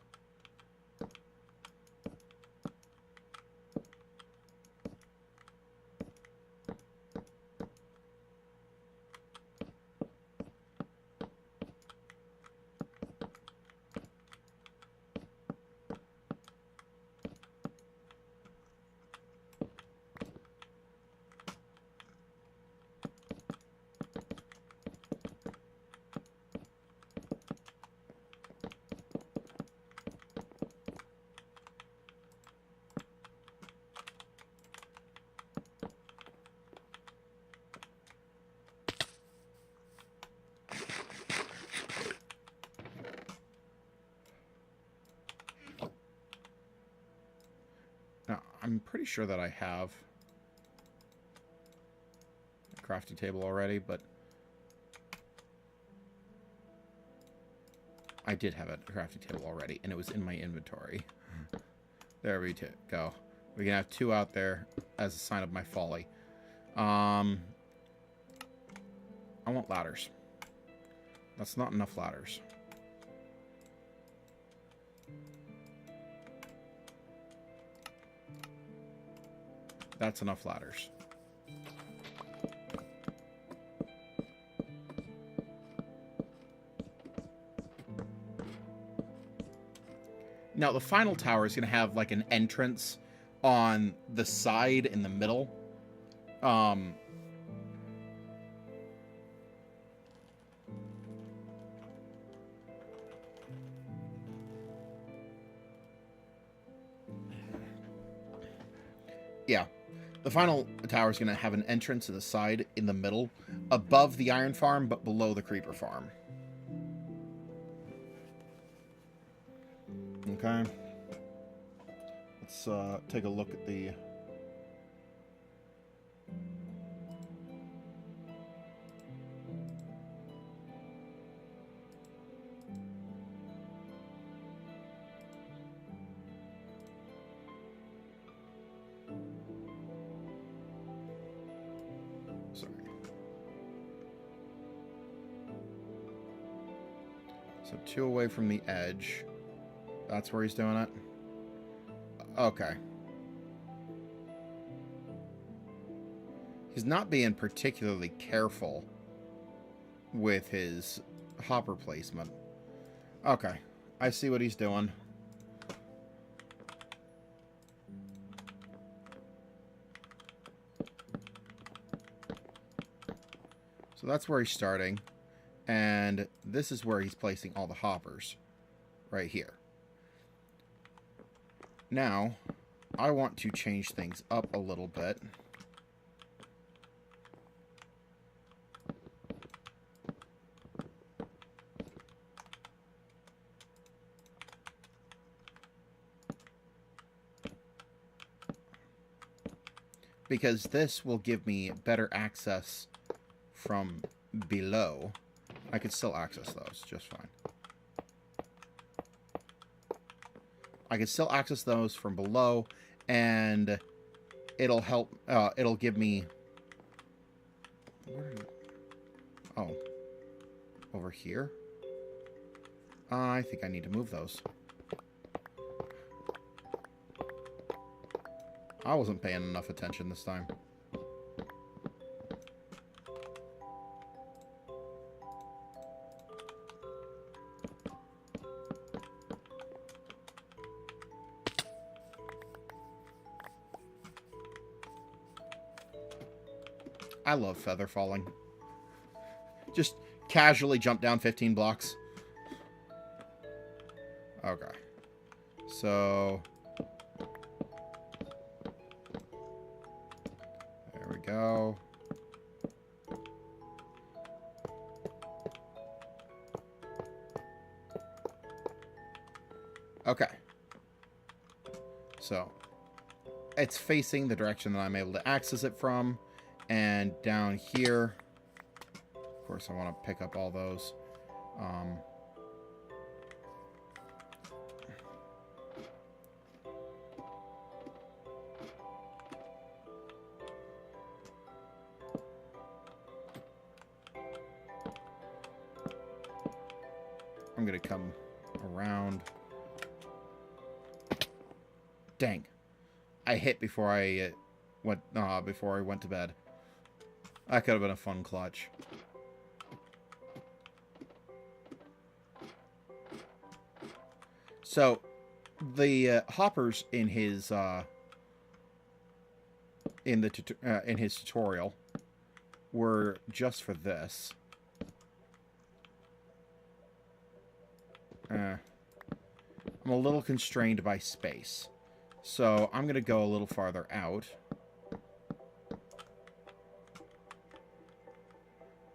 Now, I'm pretty sure that I have a crafting table already, but I did have a crafting table already, and it was in my inventory. There we go. We can have 2 out there as a sign of my folly. I want ladders. That's not enough ladders. That's enough ladders. Now, the final tower is going to have, like, an entrance on the side in the middle. Yeah. The final tower is going to have an entrance to the side in the middle, above the iron farm, but below the creeper farm. Okay. Let's take a look at the... Sorry. So 2 away from the edge. That's where he's doing it? Okay. He's not being particularly careful with his hopper placement. Okay. I see what he's doing. So that's where he's starting. And this is where he's placing all the hoppers. Right here. Now, I want to change things up a little bit. Because this will give me better access from below. I could still access those just fine. I can still access those from below, and it'll help, it'll give me... Oh, over here. I think I need to move those. I wasn't paying enough attention this time. I love feather falling. Just casually jump down 15 blocks. Okay. So... there we go. Okay. So, it's facing the direction that I'm able to access it from. And down here, of course, I want to pick up all those. I'm going to come around. Dang. I hit before I went to bed. That could have been a fun clutch. So, the hoppers in his in his tutorial were just for this. I'm a little constrained by space, so I'm gonna go a little farther out.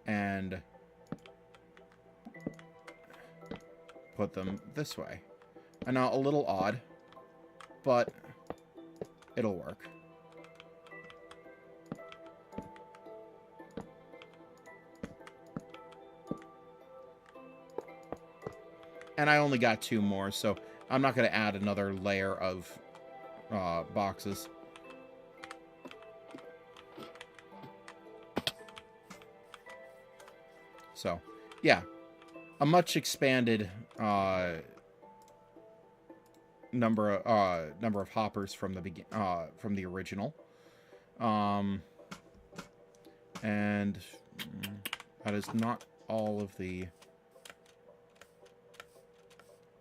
And put them this way. I know, a little odd, but it'll work. And I only got 2 more, so I'm not going to add another layer of boxes. So, yeah, a much expanded number of hoppers from the original, and that is not all of the.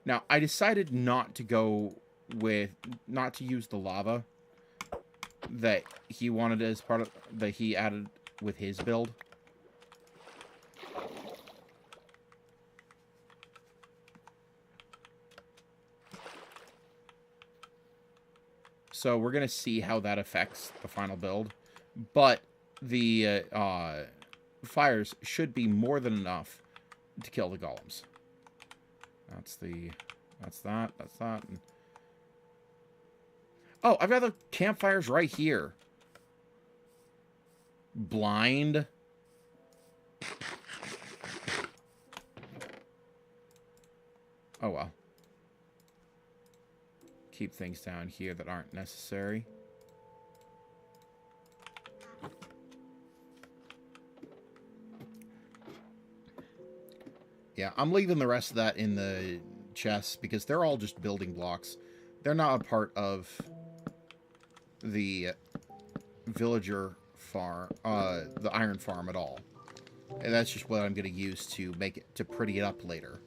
Now, I decided not to use the lava that he wanted as part of that he added with his build. So we're going to see how that affects the final build. But the fires should be more than enough to kill the golems. That's that. And... oh, I've got the campfires right here. Blind. Oh, well. Keep things down here that aren't necessary. Yeah, I'm leaving the rest of that in the chests because they're all just building blocks. They're not a part of the villager farm, the iron farm at all. And that's just what I'm going to use to make it, to pretty it up later.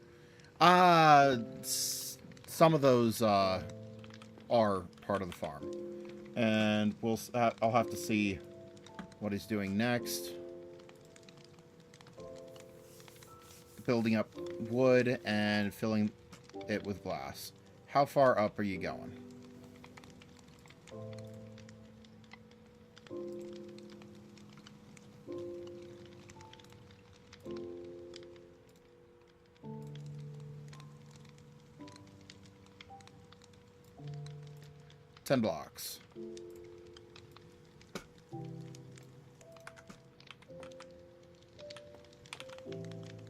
Some of those, are part of the farm. And I'll have to see what he's doing next. Building up wood and filling it with glass. How far up are you going? Ten blocks.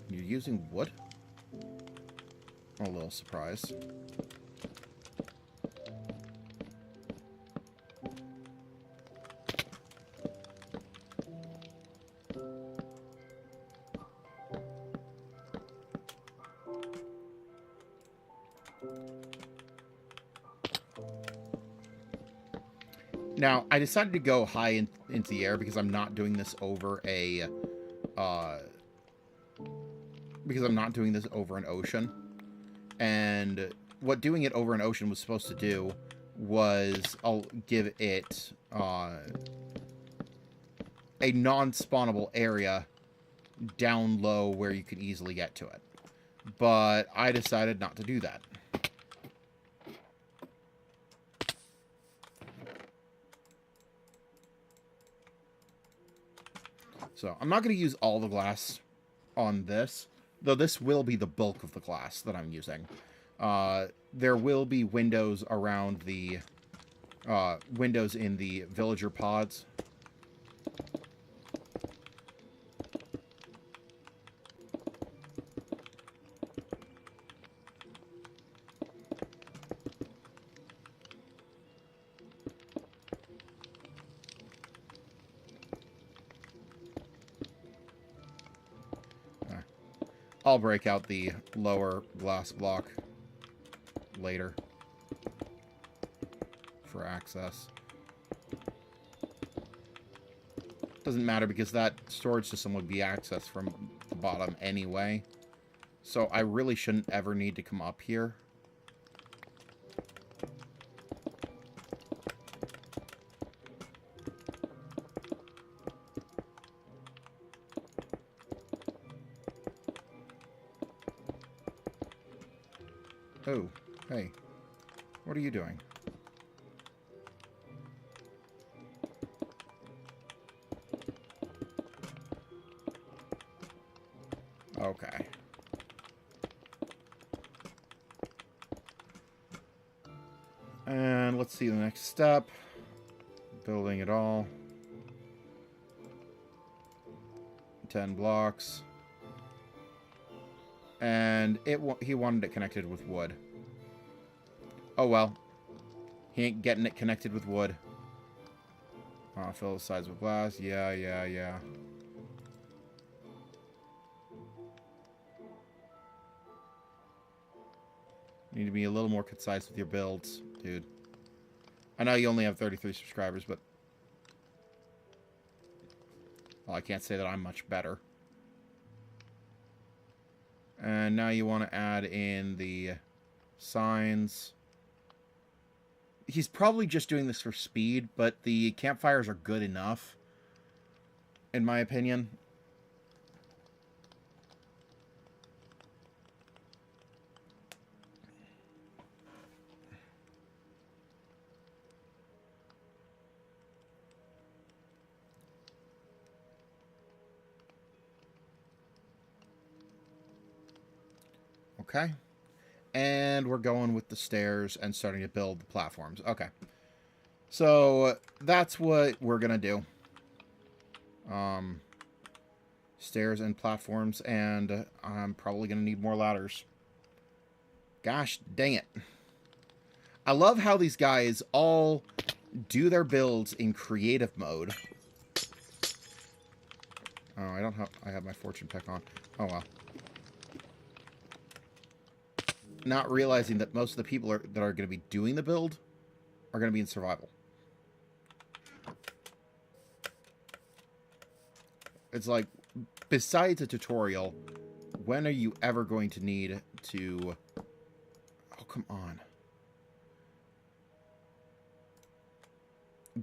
You're using wood? I'm a little surprised. Now, I decided to go high into the air because I'm not doing this over a... because I'm not doing this over an ocean. And what doing it over an ocean was supposed to do was I'll give it a non-spawnable area down low where you can easily get to it. But I decided not to do that. So I'm not going to use all the glass on this, though this will be the bulk of the glass that I'm using. There will be windows around the windows in the villager pods. I'll break out the lower glass block later for access. Doesn't matter because that storage system would be accessed from the bottom anyway. So I really shouldn't ever need to come up here. Oh, hey. What are you doing? Okay. And let's see the next step. Building it all. 10 blocks. And he wanted it connected with wood. Oh well. He ain't getting it connected with wood. Fill the sides with glass. Yeah. You need to be a little more concise with your builds, dude. I know you only have 33 subscribers, but... well, I can't say that I'm much better. And now you want to add in the signs. He's probably just doing this for speed, but the campfires are good enough, in my opinion. Okay. And we're going with the stairs and starting to build the platforms. Okay. So that's what we're going to do. Stairs and platforms, and I'm probably going to need more ladders. Gosh dang it. I love how these guys all do their builds in creative mode. Oh, I have my fortune pick on. Oh well. Not realizing that most of the people that are going to be doing the build are going to be in survival. It's like, besides a tutorial, when are you ever going to need to... oh, come on.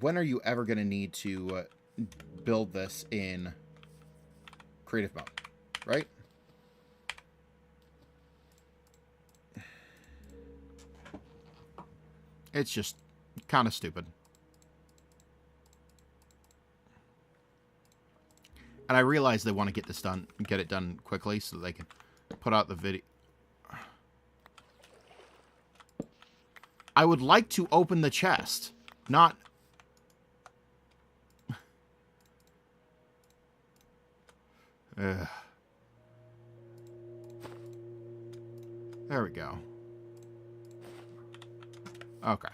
When are you ever going to need to build this in creative mode, right? It's just kind of stupid. And I realize they want to get it done quickly so they can put out the video. I would like to open the chest, not... Ugh. There we go. Okay.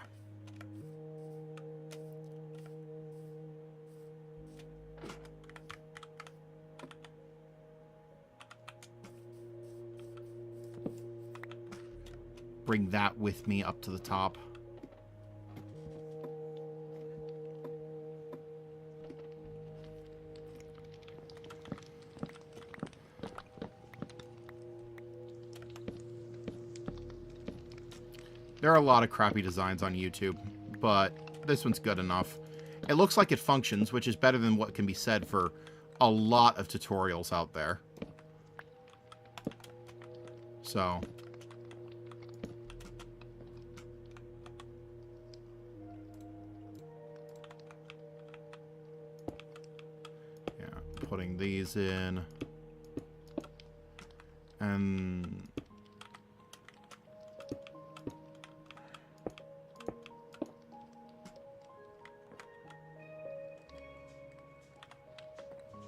Bring that with me up to the top. There are a lot of crappy designs on YouTube, but this one's good enough. It looks like it functions, which is better than what can be said for a lot of tutorials out there. So... yeah, putting these in. And...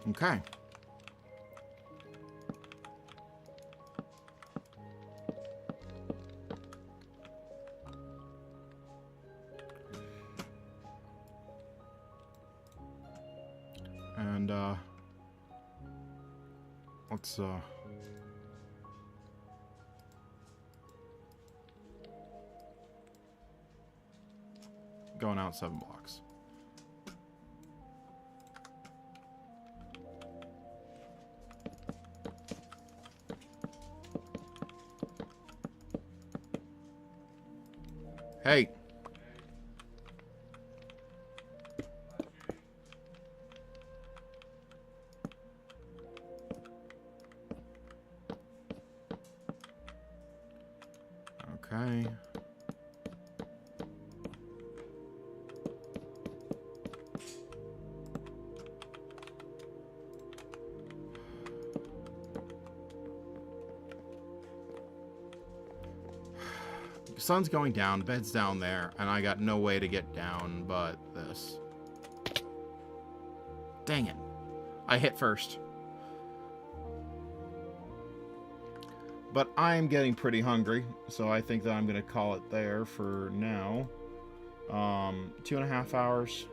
okay. And, let's, going out 7 blocks. Hey. Okay. Sun's going down, bed's down there, and I got no way to get down but this. Dang it. I hit first. But I'm getting pretty hungry, so I think that I'm going to call it there for now. 2.5 hours.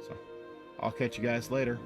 So, I'll catch you guys later.